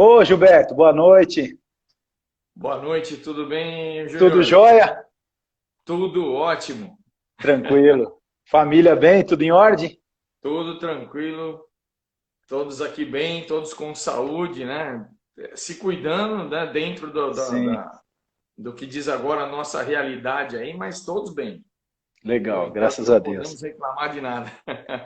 Ô, Gilberto, boa noite. Boa noite, tudo bem, Tudo Júnior? jóia? Tudo ótimo, Tranquilo. Família bem? Tudo em ordem? tudo tranquilo, todos aqui bem, todos com saúde, né? Se cuidando, né? Dentro Sim, do que diz agora a nossa realidade aí, mas todos bem. Por legal, enquanto graças a não Deus. podemos reclamar de nada.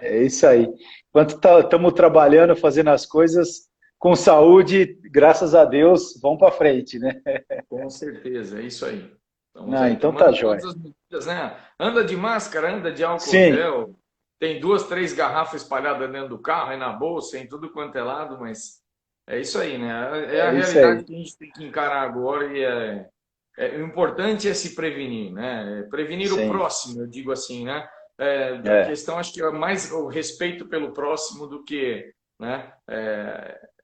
É isso aí. Enquanto estamos trabalhando, fazendo as coisas com saúde, graças a Deus, vamos para frente, né? Com certeza, é isso aí. Estamos Ah, aí então tá tomando todas jóia. as medidas, né? Anda de máscara, anda de álcool Sim, gel, tem duas, três garrafas espalhadas dentro do carro e na bolsa, em tudo quanto é lado, mas é isso aí, né? É a é isso realidade aí. que a gente tem que encarar agora o importante é se prevenir, né? Prevenir o Sim, próximo, eu digo assim, né? A é, questão acho que é mais o respeito pelo próximo do que, né?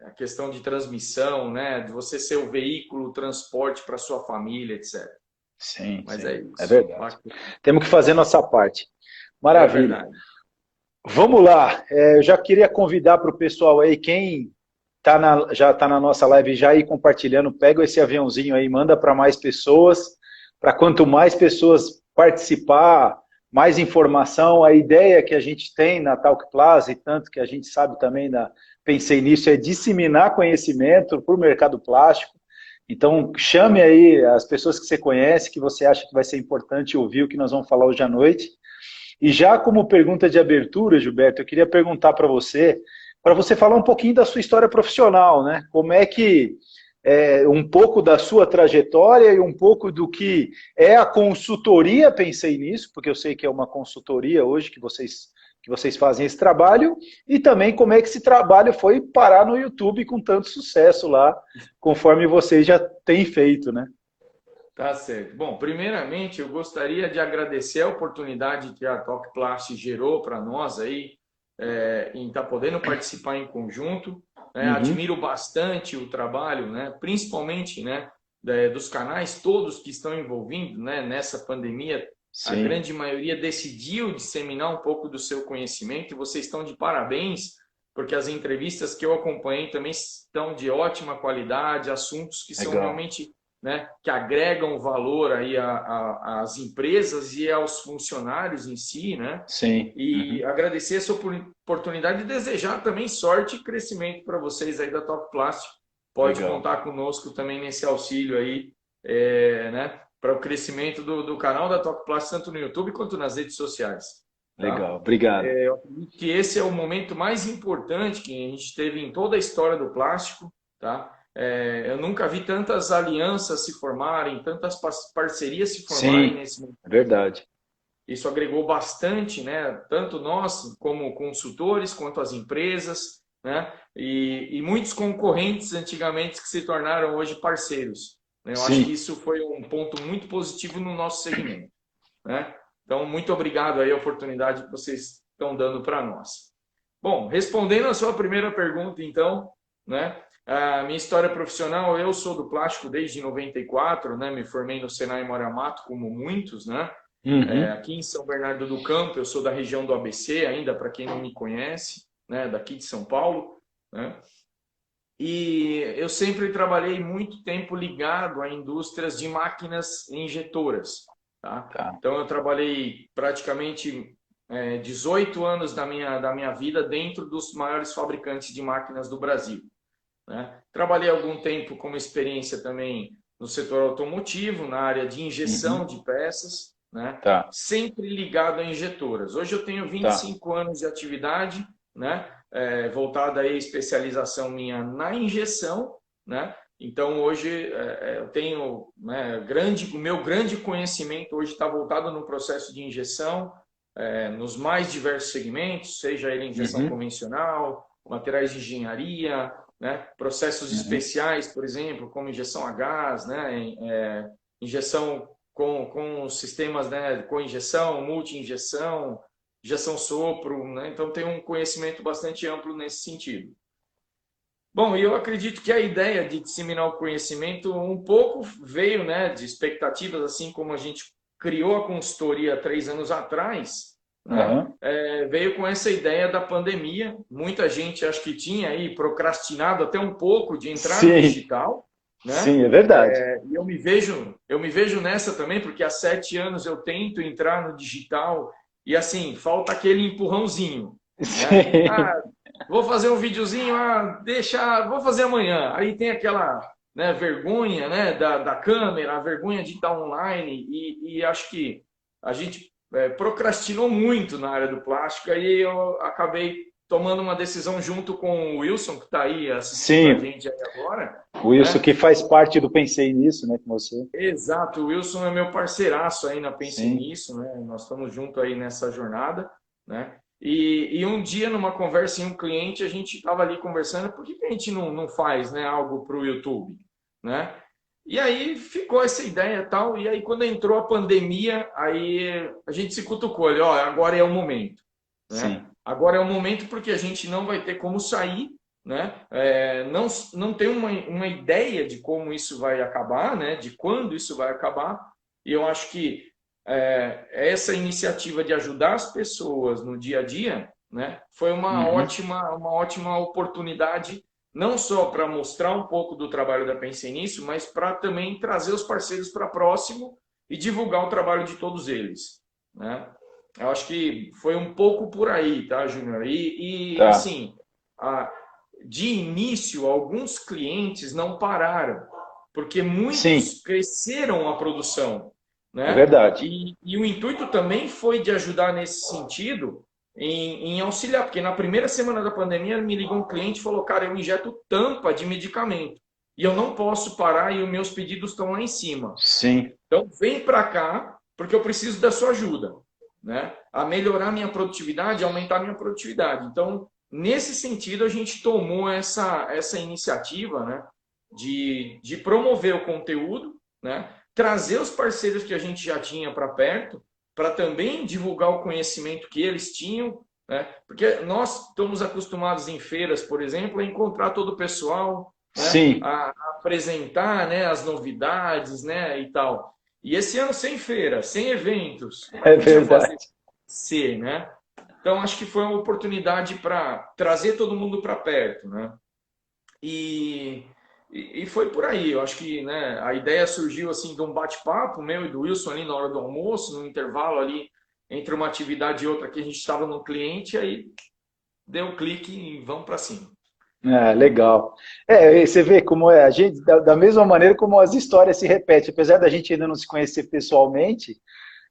A questão de transmissão, né? De você ser o veículo, o transporte para sua família, etc. sim, Mas é sim, é isso. verdade. Temos que fazer nossa parte. É Maravilha. verdade. Vamos lá. Eu já queria convidar para o pessoal aí, quem já está na nossa live já ir compartilhando, pega esse aviãozinho aí, manda para mais pessoas, para quanto mais pessoas participar, mais informação. A ideia que a gente tem na Talk Plaza, e tanto que a gente sabe também, pensei nisso, é disseminar conhecimento para o mercado plástico. Então, chame aí as pessoas que você conhece, que você acha que vai ser importante ouvir o que nós vamos falar hoje à noite. E já como pergunta de abertura, Gilberto, eu queria perguntar para você falar um pouquinho da sua história profissional, né? Como é que um pouco da sua trajetória e um pouco do que é a consultoria, pensei nisso, porque eu sei que é uma consultoria hoje que vocês fazem esse trabalho, e também como é que esse trabalho foi parar no YouTube com tanto sucesso lá, conforme vocês já têm feito, né? Tá certo. Bom, primeiramente eu gostaria de agradecer a oportunidade que a Talk Plast gerou para nós aí, em estar podendo participar em conjunto. Né? Uhum. Admiro bastante o trabalho, né? Principalmente, né, dos canais todos que estão envolvidos, né, nessa pandemia. A Sim, grande maioria decidiu disseminar um pouco do seu conhecimento e vocês estão de parabéns, porque as entrevistas que eu acompanhei também estão de ótima qualidade, assuntos que são legal. realmente, né, que agregam valor aí às empresas e aos funcionários em si, né? Sim. E Uhum. agradecer essa oportunidade e desejar também sorte e crescimento para vocês aí da Top Plástico. Pode Legal. contar conosco também nesse auxílio aí, né, para o crescimento do canal da Top Plástico, tanto no YouTube quanto nas redes sociais. Tá? Legal, obrigado. Eu acredito que esse é o momento mais importante que a gente teve em toda a história do plástico. Tá? Eu nunca vi tantas alianças se formarem, tantas parcerias se formarem Sim, nesse momento. é verdade. Isso agregou bastante, né? Tanto nós como consultores, quanto as empresas, né? E muitos concorrentes antigamente que se tornaram hoje parceiros. Né? Eu acho que Sim, isso foi um ponto muito positivo no nosso segmento, né? Então, muito obrigado aí a oportunidade que vocês estão dando para nós. Bom, respondendo a sua primeira pergunta, então, né? A minha história profissional, eu sou do plástico desde 94, né? Me formei no Senai Moura Mato, como muitos, né? uhum, Aqui em São Bernardo do Campo, eu sou da região do ABC, ainda para quem não me conhece, né? Daqui de São Paulo, né? E eu sempre trabalhei muito tempo ligado a indústrias de máquinas injetoras, tá? tá. Então eu trabalhei praticamente 18 anos da minha vida dentro dos maiores fabricantes de máquinas do Brasil, né? Trabalhei algum tempo como experiência também no setor automotivo, na área de injeção Uhum, de peças, né? tá, Sempre ligado a injetoras. Hoje eu tenho vinte e tá, cinco anos de atividade, né? Voltada aí a especialização minha na injeção, né? Então hoje eu tenho, né, o meu grande conhecimento hoje está voltado no processo de injeção, nos mais diversos segmentos, seja ele injeção uhum, convencional, materiais de engenharia, né? Processos uhum, especiais, por exemplo, como injeção a gás, né? Injeção com sistemas, né? Com injeção, multi-injeção, injeção sopro, né? Então tem um conhecimento bastante amplo nesse sentido. Bom, e eu acredito que a ideia de disseminar o conhecimento um pouco veio, né, de expectativas, assim como a gente criou a consultoria 3 anos atrás, né? Aham. Veio com essa ideia da pandemia. Muita gente acho que tinha aí procrastinado até um pouco de entrar no Sim, digital, né? sim, é verdade. E eu me vejo nessa também, porque há 7 anos eu tento entrar no digital e assim, falta aquele empurrãozinho, né? Sim, Ah, vou fazer um videozinho, vou fazer amanhã. Aí tem aquela, né, vergonha, né, da câmera, a vergonha de estar online e acho que a gente procrastinou muito na área do plástico e eu acabei tomando uma decisão junto com o Wilson, que está aí assistindo a sim. gente aí agora, O Wilson né? que faz parte do Pensei Nisso, né, com você. Exato, o Wilson é meu parceiraço aí na Pense Sim. Nisso, né? Nós estamos juntos aí nessa jornada, né? E um dia, numa conversa em um cliente, a gente estava ali conversando, por que que a gente não faz, né, algo para o YouTube, né? E aí ficou essa ideia e tal, e aí quando entrou a pandemia, aí a gente se cutucou, ali, ó, agora é o momento, né? Sim. Agora é o momento porque a gente não vai ter como sair, né? Não tem uma ideia de como isso vai acabar, né? De quando isso vai acabar. E eu acho que essa iniciativa de ajudar as pessoas no dia a dia, né? Foi Uhum. uma ótima oportunidade, não só para mostrar um pouco do trabalho da Pensem Nisso, mas para também trazer os parceiros para próximo e divulgar o trabalho de todos eles, né? Eu acho que foi um pouco por aí, tá, Júnior? E Tá. assim, a, de início, alguns clientes não pararam, porque Sim, muitos cresceram a produção, é né? verdade. E o intuito também foi de ajudar nesse sentido, em auxiliar, porque na primeira semana da pandemia me ligou um cliente e falou, cara, eu injeto tampa de medicamento e eu não posso parar e os meus pedidos estão lá em cima. Sim. Então, vem para cá, porque eu preciso da sua ajuda, né? A melhorar minha produtividade, aumentar minha produtividade. Então, nesse sentido, a gente tomou essa iniciativa, né? De promover o conteúdo, né? Trazer os parceiros que a gente já tinha para perto, para também divulgar o conhecimento que eles tinham, né? Porque nós estamos acostumados em feiras, por exemplo, a encontrar todo o pessoal, né? Sim, A apresentar, né? As novidades, né? E tal. E esse ano sem feira, sem eventos, como é é que a gente ia verdade. fazer ser, né? Então acho que foi uma oportunidade para trazer todo mundo para perto, né? E, e foi por aí. Eu acho que, né, a ideia surgiu assim de um bate-papo meu e do Wilson ali na hora do almoço, no intervalo ali entre uma atividade e outra que a gente estava no cliente, aí deu um clique e vamos para cima. Ah, legal. É, e você vê como é, a gente, da mesma maneira como as histórias se repetem, apesar da gente ainda não se conhecer pessoalmente,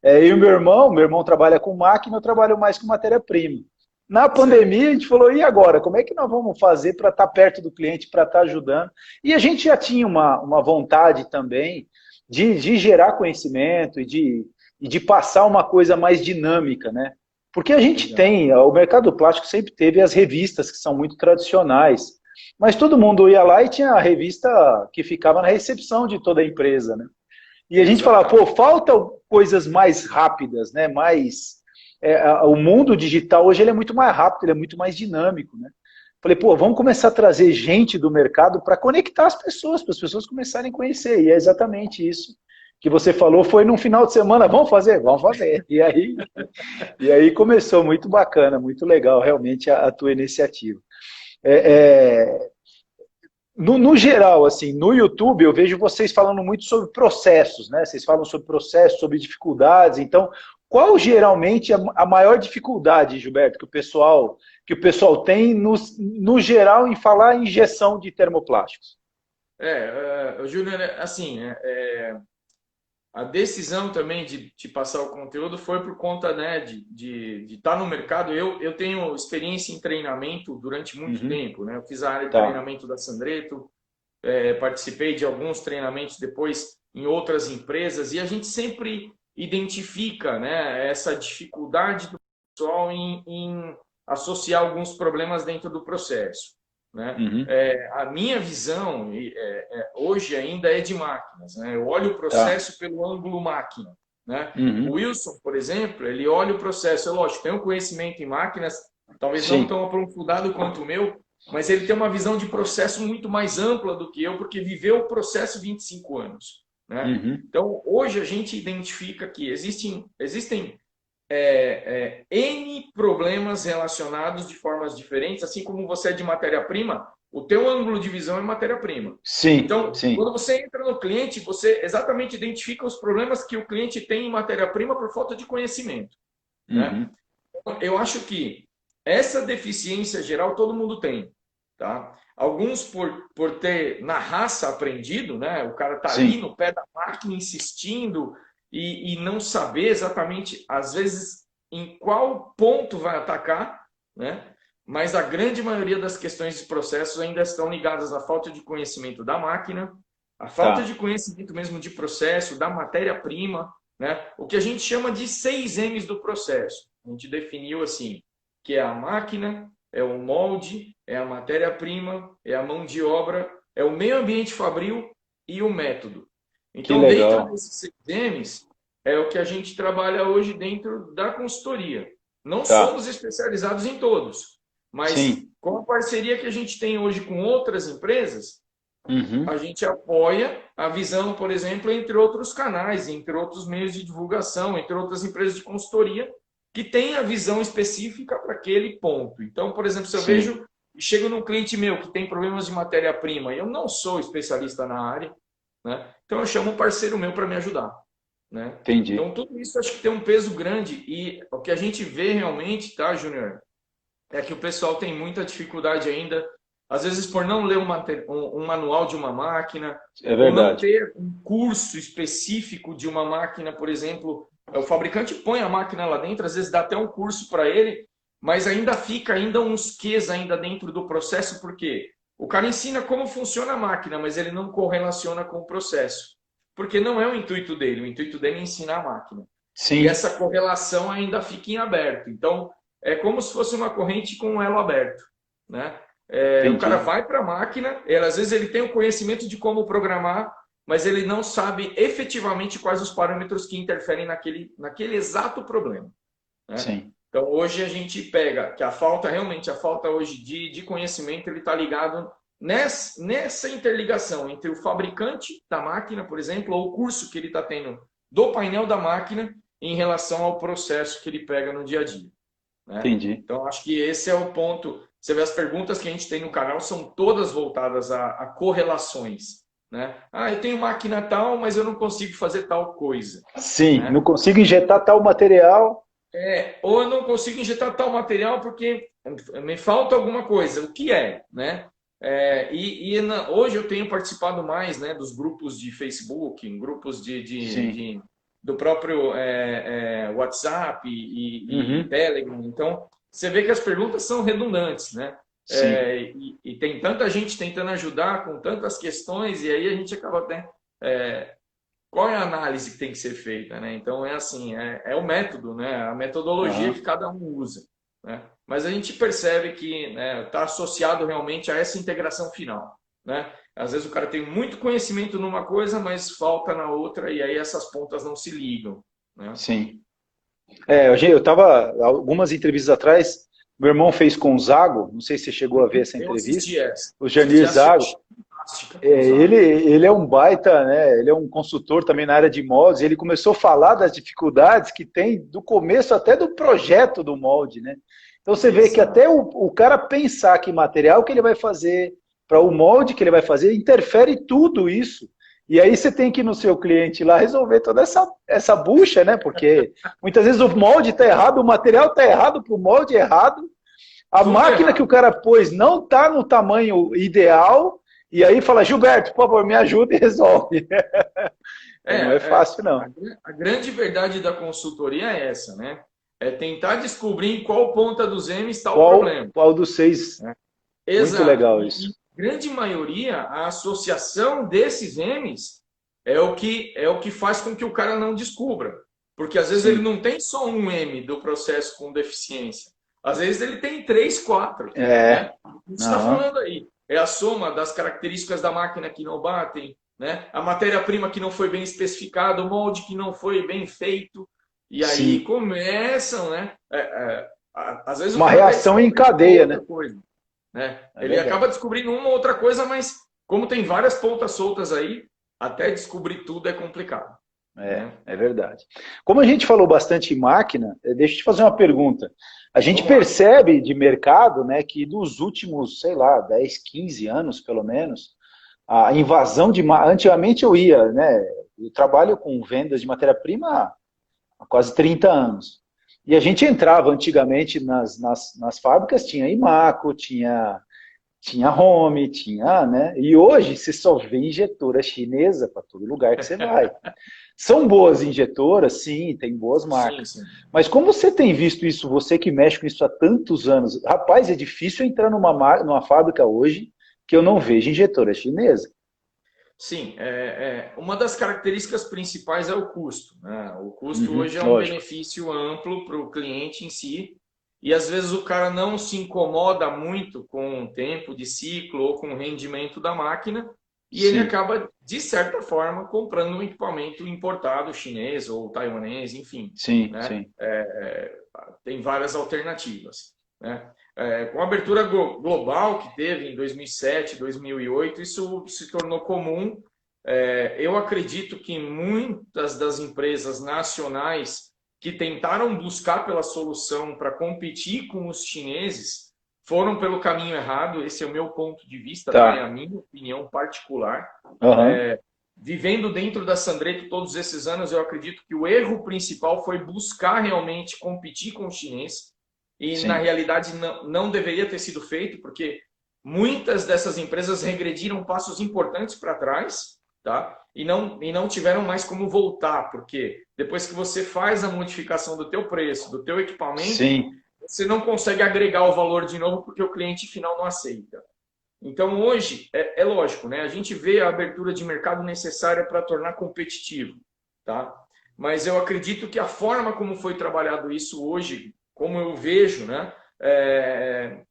eu e o meu irmão trabalha com máquina, eu trabalho mais com matéria-prima. Na Certo. pandemia, a gente falou, e agora? Como é que nós vamos fazer para estar perto do cliente, para estar ajudando? E a gente já tinha uma vontade também de gerar conhecimento e de passar uma coisa mais dinâmica, né? Porque a gente Legal. tem, o mercado do plástico sempre teve as revistas, que são muito tradicionais, mas todo mundo ia lá e tinha a revista que ficava na recepção de toda a empresa, né? E a gente falava, pô, Exatamente. falta coisas mais rápidas, né? O mundo digital hoje ele é muito mais rápido, ele é muito mais dinâmico, né? Falei, pô, vamos começar a trazer gente do mercado para conectar as pessoas, para as pessoas começarem a conhecer. E é exatamente isso que você falou, foi num final de semana, vamos fazer? Vamos fazer. E aí começou, muito bacana, muito legal realmente a tua iniciativa. É, é, no geral, assim, no YouTube eu vejo vocês falando muito sobre processos, né? Vocês falam sobre processos, sobre dificuldades. Então, qual geralmente a maior dificuldade, Gilberto, que o pessoal tem no geral em falar em injeção de termoplásticos? Júnior, assim, a decisão também de passar o conteúdo foi por conta, né, de estar no mercado. Eu tenho experiência em treinamento durante muito Uhum, tempo, né? Eu fiz a área de tá. treinamento da Sandreto, participei de alguns treinamentos depois em outras empresas e a gente sempre identifica, né, essa dificuldade do pessoal em associar alguns problemas dentro do processo, né? Uhum, A minha visão hoje ainda é de máquinas, né? Eu olho o tá. processo pelo ângulo máquina, né? O Uhum, Wilson, por exemplo, ele olha o processo, é lógico, tem um conhecimento em máquinas, talvez não sim. tão aprofundado quanto o meu, mas ele tem uma visão de processo muito mais ampla do que eu, porque viveu o processo 25 anos, né? Uhum, Então, hoje a gente identifica que existem N problemas relacionados de formas diferentes, assim como você é de matéria-prima, o teu ângulo de visão é matéria-prima. Sim, Então, sim. quando você entra no cliente, você exatamente identifica os problemas que o cliente tem em matéria-prima por falta de conhecimento, né? Uhum. Eu acho que essa deficiência geral todo mundo tem, tá? Alguns por ter na raça aprendido, né? O cara tá ali Sim, no pé da máquina insistindo e não saber exatamente, às vezes, em qual ponto vai atacar, né? Mas a grande maioria das questões de processos ainda estão ligadas à falta de conhecimento da máquina, à falta tá. de conhecimento mesmo de processo, da matéria-prima, né? O que a gente chama de 6 M's do processo. A gente definiu assim, que é a máquina, é o molde, é a matéria-prima, é a mão de obra, é o meio ambiente fabril e o método. Que Então, dentro legal. desses 6 M's, é o que a gente trabalha hoje dentro da consultoria. Não Tá. somos especializados em todos, mas Sim. com a parceria que a gente tem hoje com outras empresas, Uhum. a gente apoia a visão, por exemplo, entre outros canais, entre outros meios de divulgação, entre outras empresas de consultoria, que têm a visão específica para aquele ponto. Então, por exemplo, se eu Sim. vejo, chego num cliente meu que tem problemas de matéria-prima, e eu não sou especialista na área, né? Então eu chamo um parceiro meu para me ajudar, né? Entendi. Então tudo isso acho que tem um peso grande e o que a gente vê realmente, tá, Júnior, é que o pessoal tem muita dificuldade ainda, às vezes por não ler um manual de uma máquina, É ou não verdade. ter um curso específico de uma máquina, por exemplo, o fabricante põe a máquina lá dentro, às vezes dá até um curso para ele, mas ainda fica ainda uns quês ainda dentro do processo, porque o cara ensina como funciona a máquina, mas ele não correlaciona com o processo. Porque não é o intuito dele, o intuito dele é ensinar a máquina. E Sim, essa correlação ainda fica em aberto. Então, é como se fosse uma corrente com um elo aberto, né? O cara entendi. vai para a máquina, às vezes ele tem o conhecimento de como programar, mas ele não sabe efetivamente quais os parâmetros que interferem naquele exato problema, né? Sim. Então, hoje a gente pega que realmente a falta hoje de conhecimento, ele está ligado nessa interligação entre o fabricante da máquina, por exemplo, ou o curso que ele está tendo do painel da máquina em relação ao processo que ele pega no dia a dia, né? Entendi. Então, acho que esse é o ponto. Você vê as perguntas que a gente tem no canal são todas voltadas a correlações, né? Ah, eu tenho máquina tal, mas eu não consigo fazer tal coisa, Sim, não né? consigo injetar tal material. Ou eu não consigo injetar tal material porque me falta alguma coisa. O que é, né? Hoje eu tenho participado mais, né, dos grupos de Facebook, em grupos Sim. do próprio WhatsApp e Uhum. Telegram. Então, você vê que as perguntas são redundantes, né? Sim. E tem tanta gente tentando ajudar com tantas questões, e aí a gente acaba até qual é a análise que tem que ser feita, né? Então é assim, é o método, né? A metodologia que Aham. cada um usa, né? Mas a gente percebe que está associado realmente a essa integração final, né? Às vezes o cara tem muito conhecimento numa coisa, mas falta na outra e aí essas pontas não se ligam, né? Sim. Eu estava, algumas entrevistas atrás, meu irmão fez com o Zago, não sei se você chegou a ver essa Eu entrevista, assisti essa, o Janir Zago. achei fantástica com o Ele, Zago. ele é um baita, né? Ele é um consultor também na área de moldes. Ele começou a falar das dificuldades que tem do começo até do projeto do molde, né? Então você vê que Exato. até o cara pensar que material que ele vai fazer, para o molde que ele vai fazer, interfere tudo isso. E aí você tem que ir no seu cliente lá resolver toda essa bucha, né? Porque muitas vezes o molde está errado, o material está errado para o molde errado, a Tudo máquina que o errado. cara pôs não está no tamanho ideal, e aí fala, Gilberto, por favor, me ajuda e resolve. Não é fácil, A, não. a grande verdade da consultoria é essa, né? É tentar descobrir em qual ponta dos M está o problema, Qual dos seis? né? Muito Exato. legal E isso. grande maioria, a associação desses M's é o que faz com que o cara não descubra. Porque às vezes ele Sim. não tem só um M do processo com deficiência. Às vezes ele tem três, quatro, né? É. A gente está Aham. falando aí. É a soma das características da máquina que não batem, né? A matéria-prima que não foi bem especificada, o molde que não foi bem feito. E aí Sim. começam, né? Às vezes o Uma cara até reação em descobre uma cadeia, outra né? coisa, né? É Ele acaba verdade. descobrindo uma ou outra coisa, mas como tem várias pontas soltas aí, até descobrir tudo é complicado. É, né? é verdade. Como a gente falou bastante em máquina, deixa eu te fazer uma pergunta. A gente Vamos lá. percebe de mercado, né, que dos últimos, sei lá, 10, 15 anos, pelo menos, a invasão de... Antigamente eu ia, né, eu trabalho com vendas de matéria-prima há quase 30 anos. E a gente entrava antigamente nas fábricas, tinha Imaco, tinha Home, tinha, né? E hoje você só vê injetora chinesa para todo lugar que você vai. São boas injetoras, sim, tem boas Sim, marcas. sim. Mas como você tem visto isso, você que mexe com isso há tantos anos, rapaz, é difícil entrar numa fábrica hoje que eu não vejo injetora chinesa. Sim, uma das características principais é o custo, né? O custo Uhum, hoje é um lógico. benefício amplo para o cliente em si, e às vezes o cara não se incomoda muito com o tempo de ciclo ou com o rendimento da máquina, e ele Sim, acaba, de certa forma, comprando um equipamento importado chinês ou taiwanês, enfim, sim, né? sim. Tem várias alternativas, né? Com a abertura global que teve em 2007, 2008, isso se tornou comum. Eu acredito que muitas das empresas nacionais que tentaram buscar pela solução para competir com os chineses foram pelo caminho errado. Esse é o meu ponto de vista, tá? É a Tá. minha opinião particular. Aham. Vivendo dentro da Sandreto todos esses anos, eu acredito que o erro principal foi buscar realmente competir com o chinês e, na Sim, realidade, não deveria ter sido feito, porque muitas dessas empresas regrediram passos importantes para trás, tá? E não tiveram mais como voltar, porque depois que você faz a modificação do teu preço, do teu equipamento, sim, você não consegue agregar o valor de novo porque o cliente final não aceita. Então, hoje, é lógico, né? A gente vê a abertura de mercado necessária para tornar competitivo, tá? Mas eu acredito que a forma como foi trabalhado isso hoje, como eu vejo, né?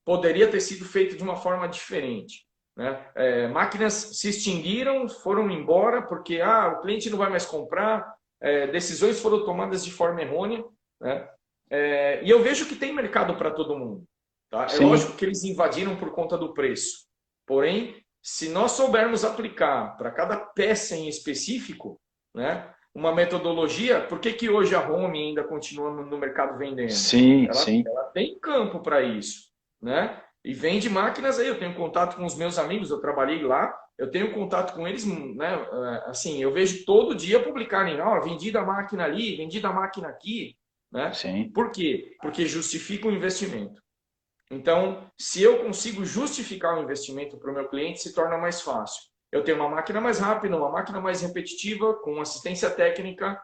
Poderia ter sido feito de uma forma diferente, né? Máquinas se extinguiram, foram embora porque o cliente não vai mais comprar, decisões foram tomadas de forma errônea, né? E eu vejo que tem mercado para todo mundo, tá? É lógico sim, que eles invadiram por conta do preço. Porém, se nós soubermos aplicar para cada peça em específico, né, uma metodologia, por que, que hoje a Home ainda continua no mercado vendendo? sim, sim. Ela tem campo para isso, né? E vende máquinas aí, eu tenho contato com os meus amigos, eu trabalhei lá, eu tenho contato com eles, né? Assim, eu vejo todo dia publicarem, vendida a máquina ali, vendida a máquina aqui, né? Sim. Por quê? Porque justifica o investimento. Então, se eu consigo justificar o investimento para o meu cliente, se torna mais fácil. Eu tenho uma máquina mais rápida, uma máquina mais repetitiva, com assistência técnica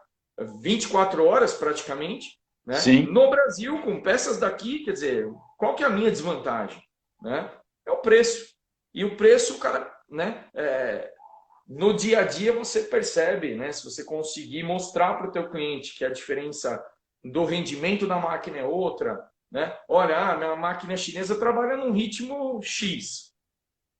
24 horas praticamente, né? Sim. No Brasil, com peças daqui, quer dizer, qual que é a minha desvantagem? Né? É o preço. E o preço, cara, né? No dia a dia você percebe, né? Se você conseguir mostrar para o teu cliente que a diferença do rendimento da máquina é outra, né? Olha, minha máquina chinesa trabalha num ritmo X.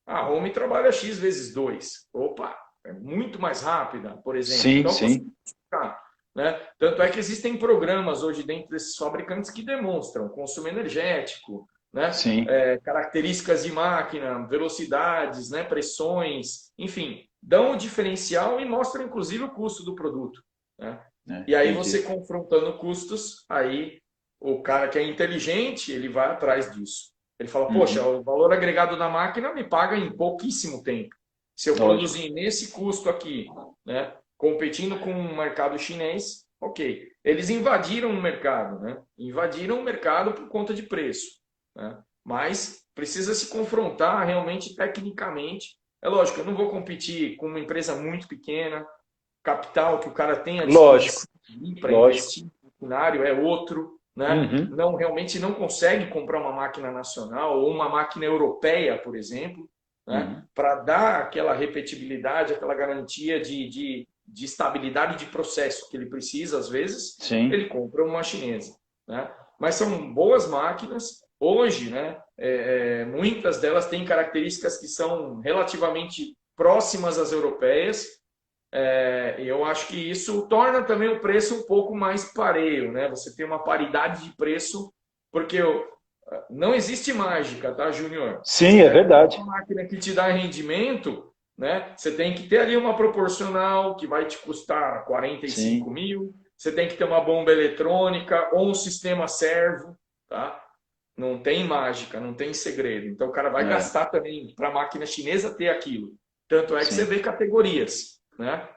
A Home trabalha X vezes 2. Opa, é muito mais rápida, por exemplo. Sim, Então, eu consigo sim, justificar, né? Tanto é que existem programas hoje dentro desses fabricantes que demonstram consumo energético, né? sim. Características de máquina, velocidades, né? Pressões, enfim, dão o diferencial e mostram inclusive o custo do produto, né? E aí você Entendi. confrontando custos, aí o cara que é inteligente, ele vai atrás disso. Ele fala, poxa, Uhum. o valor agregado da máquina me paga em pouquíssimo tempo. Se eu Lógico. produzir nesse custo aqui, né, competindo com o mercado chinês, ok. Eles invadiram o mercado, né? Invadiram o mercado por conta de preço, né? Mas precisa se confrontar realmente tecnicamente. É lógico, eu não vou competir com uma empresa muito pequena, capital que o cara tem à Lógico, disposição para lógico. investir no cenário é outro, né? Uhum. Não realmente não consegue comprar uma máquina nacional ou uma máquina europeia, por exemplo, né? Uhum. Para dar aquela repetibilidade, aquela garantia de estabilidade de processo que ele precisa, às vezes, Sim. ele compra uma chinesa, né? Mas são boas máquinas. Hoje, né? Muitas delas têm características que são relativamente próximas às europeias, eu acho que isso torna também o preço um pouco mais pareio, né? Você tem uma paridade de preço, porque não existe mágica, tá, Júnior? Sim, Você é vai comprar verdade. uma máquina que te dá rendimento, né? Você tem que ter ali uma proporcional que vai te custar 45 Sim, mil. Você tem que ter uma bomba eletrônica ou um sistema servo, tá? Não tem mágica, não tem segredo. Então o cara vai é, gastar também para a máquina chinesa ter aquilo. Tanto é que você sim, vê categorias, né?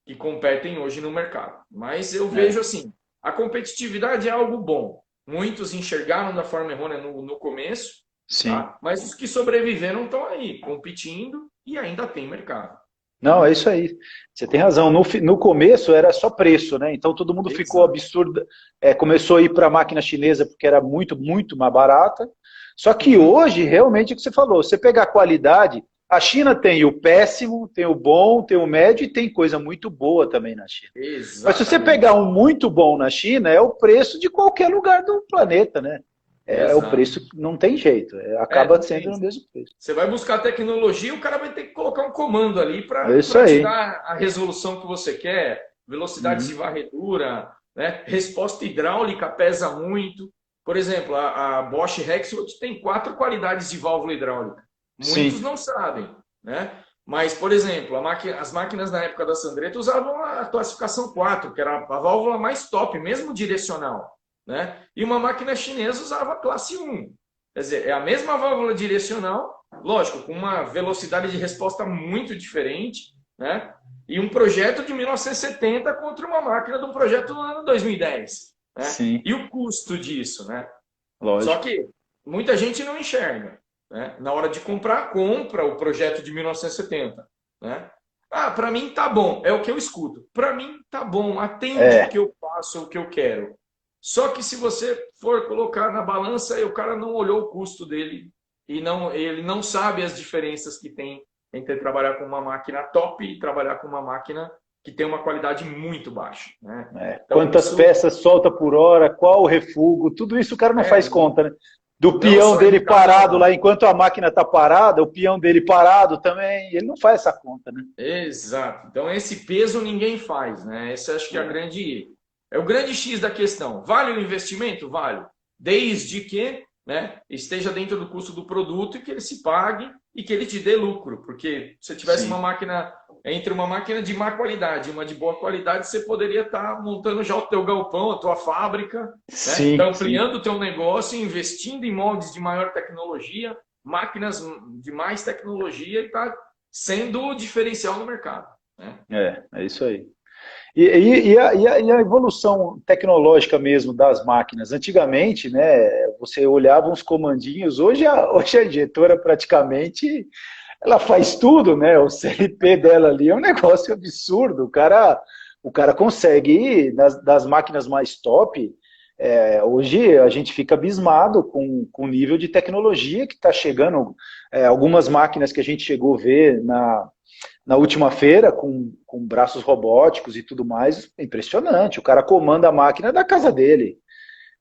Que competem hoje no mercado. Mas eu é, vejo assim, a competitividade é algo bom. Muitos enxergaram da forma errônea no começo, sim. tá? Mas os que sobreviveram estão aí, competindo e ainda tem mercado. Não, é isso aí. Você tem razão. No começo era só preço, né? Então todo mundo ficou Exato. absurdo. Começou a ir para a máquina chinesa porque era muito, muito mais barata. Só que Uhum. hoje, realmente, é o que você falou, você pegar a qualidade, a China tem o péssimo, tem o bom, tem o médio e tem coisa muito boa também na China. Mas se você pegar Exatamente. um muito bom na China, é o preço de qualquer lugar do planeta, né? É o Exato. preço, não tem jeito, acaba Não sendo tem. no mesmo preço. Você vai buscar tecnologia, o cara vai ter que colocar um comando ali É isso para te aí. dar a resolução que você quer, velocidade de Uhum. varredura, né? Resposta hidráulica pesa muito. Por exemplo, a Bosch Rexroth tem 4 qualidades de válvula hidráulica. Muitos Sim, não sabem, né? Mas, por exemplo, as máquinas na época da Sandretta usavam a classificação 4, que era a válvula mais top, mesmo direcional, né? E uma máquina chinesa usava a classe 1. Quer dizer, é a mesma válvula direcional, lógico, com uma velocidade de resposta muito diferente, né? E um projeto de 1970 contra uma máquina de um projeto no ano 2010, né? sim, E o custo disso, né? Só lógico. que muita gente não enxerga, né? Na hora de comprar, compra o projeto de 1970, né? Ah, para mim tá bom, é o que eu escuto. Para mim tá bom, atende o É, que eu faço, o que eu quero. Só que se você for colocar na balança, o cara não olhou o custo dele e ele não sabe as diferenças que tem entre trabalhar com uma máquina top e trabalhar com uma máquina que tem uma qualidade muito baixa, né? Então quantas isso peças solta por hora, qual o refúgio, tudo isso o cara não faz é conta, né? Do não peão só dele parado educação. lá, enquanto a máquina está parada, o peão dele parado também, ele não faz essa conta, né? Exato. Então esse peso ninguém faz, né? Esse acho que é o grande X da questão. Vale o investimento? Vale. Desde que, né, esteja dentro do custo do produto e que ele se pague e que ele te dê lucro. Porque se você tivesse uma Sim, máquina, entre uma máquina de má qualidade e uma de boa qualidade, você poderia estar montando já o teu galpão, a tua fábrica, né? Está sim, sim. ampliando o teu negócio, investindo em moldes de maior tecnologia, máquinas de mais tecnologia e está sendo o diferencial no mercado, né? É isso aí. E a evolução tecnológica mesmo das máquinas? Antigamente, né, você olhava uns comandinhos, hoje a injetora praticamente ela faz tudo, né? O CLP dela ali é um negócio absurdo. O cara consegue, das máquinas mais top, hoje a gente fica abismado com o nível de tecnologia que está chegando. Algumas máquinas que a gente chegou a ver na última feira, com braços robóticos e tudo mais, é impressionante. O cara comanda a máquina da casa dele.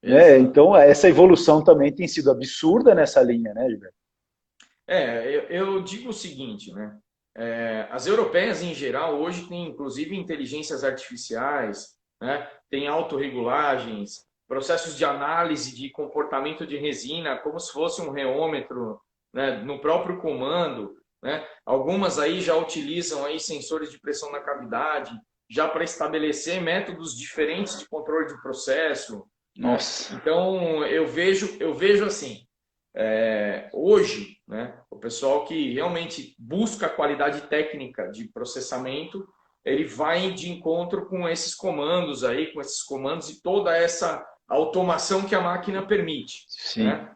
Né? Exato. Então, essa evolução também tem sido absurda nessa linha, né, Gilberto? Eu digo o seguinte, né? As europeias em geral hoje têm inclusive inteligências artificiais, né? Tem autorregulagens, processos de análise de comportamento de resina, como se fosse um reômetro, né? No próprio comando, né? Algumas aí já utilizam aí sensores de pressão na cavidade, já para estabelecer métodos diferentes de controle de processo, né? Nossa, Então eu vejo assim. Hoje, né, o pessoal que realmente busca a qualidade técnica de processamento, ele vai de encontro com esses comandos aí, com esses comandos e toda essa automação que a máquina permite, sim. né?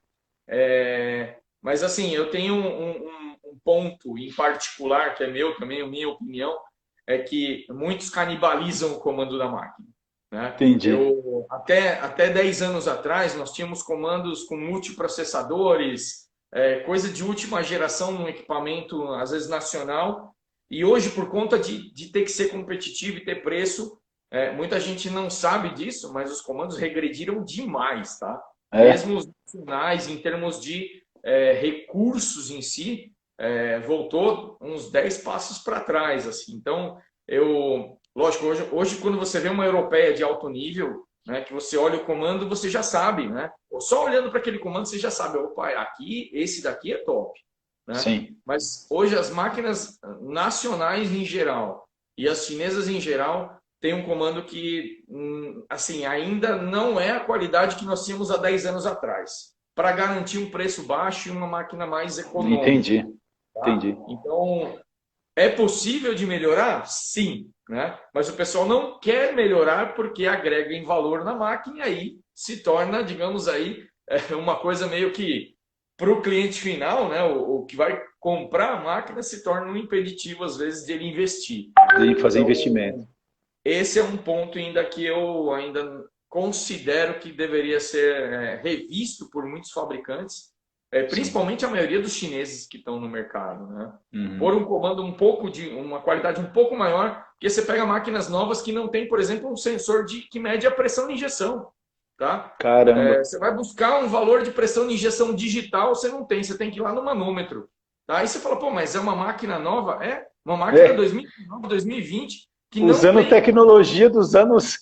Mas assim, eu tenho um ponto em particular que é meu também, a minha opinião, é que muitos canibalizam o comando da máquina, né? Entendi. Até 10 anos atrás, nós tínhamos comandos com multiprocessadores, coisa de última geração num equipamento, às vezes nacional, e hoje, por conta de ter que ser competitivo e ter preço, muita gente não sabe disso, mas os comandos regrediram demais, tá? É, Mesmo os nacionais, em termos de recursos em si, voltou uns 10 passos para trás, assim. Então, lógico, hoje quando você vê uma europeia de alto nível, né, que você olha o comando, você já sabe, né? Só olhando para aquele comando, você já sabe, opa, aqui, esse daqui é top, né? Sim. Mas hoje as máquinas nacionais em geral e as chinesas em geral têm um comando que assim, ainda não é a qualidade que nós tínhamos há 10 anos atrás, para garantir um preço baixo e uma máquina mais econômica. Entendi, Tá? entendi. Então, é possível de melhorar? Sim, né? Mas o pessoal não quer melhorar porque agrega em valor na máquina e aí se torna, digamos aí, uma coisa meio que para o cliente final, né? O que vai comprar a máquina se torna um impeditivo às vezes dele investir. De fazer investimento. Então, esse é um ponto ainda que eu ainda considero que deveria ser revisto por muitos fabricantes, Sim. principalmente a maioria dos chineses que estão no mercado, né? Por Uhum. um comando um pouco de uma qualidade um pouco maior, porque você pega máquinas novas que não tem, por exemplo, um sensor que mede a pressão de injeção, tá? Caramba. Você vai buscar um valor de pressão de injeção digital, você não tem, você tem que ir lá no manômetro, tá? Aí você fala, pô, mas é uma máquina nova? É, uma máquina É, 2019, 2020 que não usando tem. tecnologia dos anos.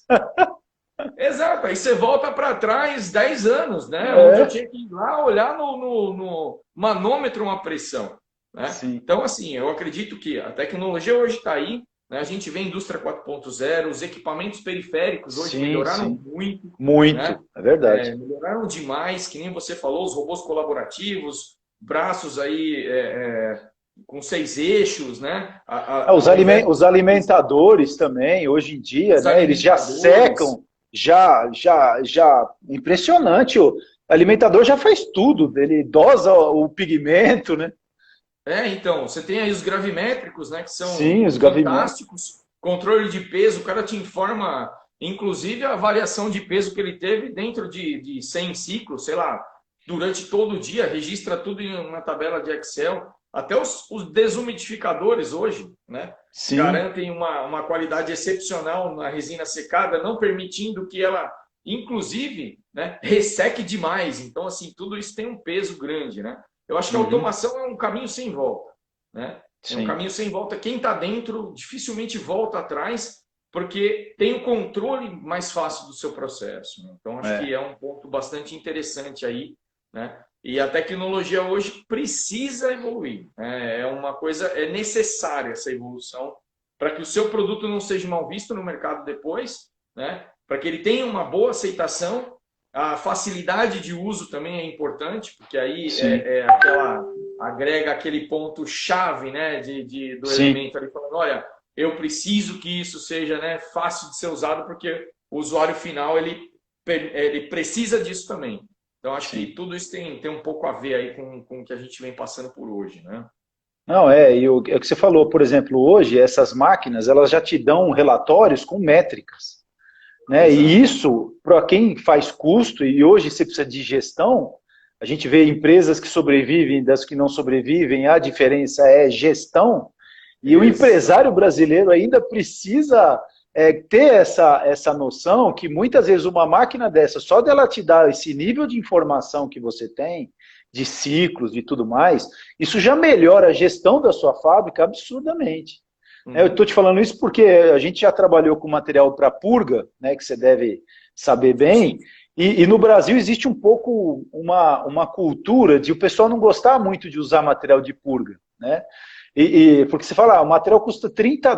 Exato, aí você volta para trás 10 anos, né? Onde eu É, tinha que ir lá olhar no manômetro uma pressão. Né? sim, Então, assim, eu acredito que a tecnologia hoje está aí, né? A gente vê a indústria 4.0, os equipamentos periféricos hoje sim, melhoraram sim. muito, né? Muito, é verdade. Melhoraram demais, que nem você falou, os robôs colaborativos, braços aí com 6 eixos, né? Ah, Ao invés os de alimentadores também, hoje em dia, os né? Eles já alimentadores. secam, já, impressionante. O alimentador já faz tudo, ele dosa o pigmento, né? Então, você tem aí os gravimétricos, né, que Sim, são os gavimentos. fantásticos. Controle de peso, o cara te informa, inclusive, a variação de peso que ele teve dentro de 100 ciclos, sei lá, durante todo o dia, registra tudo em uma tabela de Excel. Até os desumidificadores hoje, né, Sim, garantem uma qualidade excepcional na resina secada, não permitindo que ela, inclusive, né, resseque demais. Então, assim, tudo isso tem um peso grande, né? Eu acho que a uhum, automação é um caminho sem volta, né? É um sim, caminho sem volta. Quem está dentro dificilmente volta atrás, porque tem o controle mais fácil do seu processo, né? Então, acho que é, é um ponto bastante interessante aí, né? E a tecnologia hoje precisa evoluir, né? É uma coisa, é necessária essa evolução para que o seu produto não seja mal visto no mercado depois, né? Para que ele tenha uma boa aceitação. A facilidade de uso também é importante, porque aí sim, agrega aquele ponto chave, né, do sim. elemento ali falando, olha, eu preciso que isso seja, né, fácil de ser usado, porque o usuário final ele precisa disso também. Então acho que Sim. tudo isso tem um pouco a ver aí com o que a gente vem passando por hoje, né? Não, é o que você falou, por exemplo, hoje essas máquinas, elas já te dão relatórios com métricas, né? E Exato. isso, para quem faz custo, e hoje você precisa de gestão, a gente vê empresas que sobrevivem das que não sobrevivem, a diferença é gestão, e o empresário Exatamente. brasileiro ainda precisa ter essa noção que muitas vezes uma máquina dessa, só dela te dar esse nível de informação que você tem, de ciclos e tudo mais, isso já melhora a gestão da sua fábrica absurdamente. Eu estou Uhum. te falando isso porque a gente já trabalhou com material para purga, né, que você deve saber Sim. bem, e no Brasil existe um pouco uma cultura de o pessoal não gostar muito de usar material de purga, né? Porque você fala, o material custa US$ 30,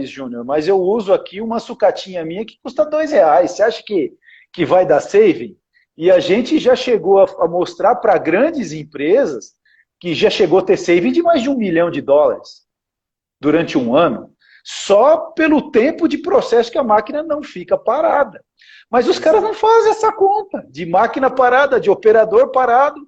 Júnior, mas eu uso aqui uma sucatinha minha que custa R$ 2. Você acha que vai dar saving? E a gente já chegou a mostrar para grandes empresas que já chegou a ter saving de mais de US$ 1 milhão durante um ano, só pelo tempo de processo que a máquina não fica parada. Mas os caras não Exato. fazem essa conta de máquina parada, de operador parado.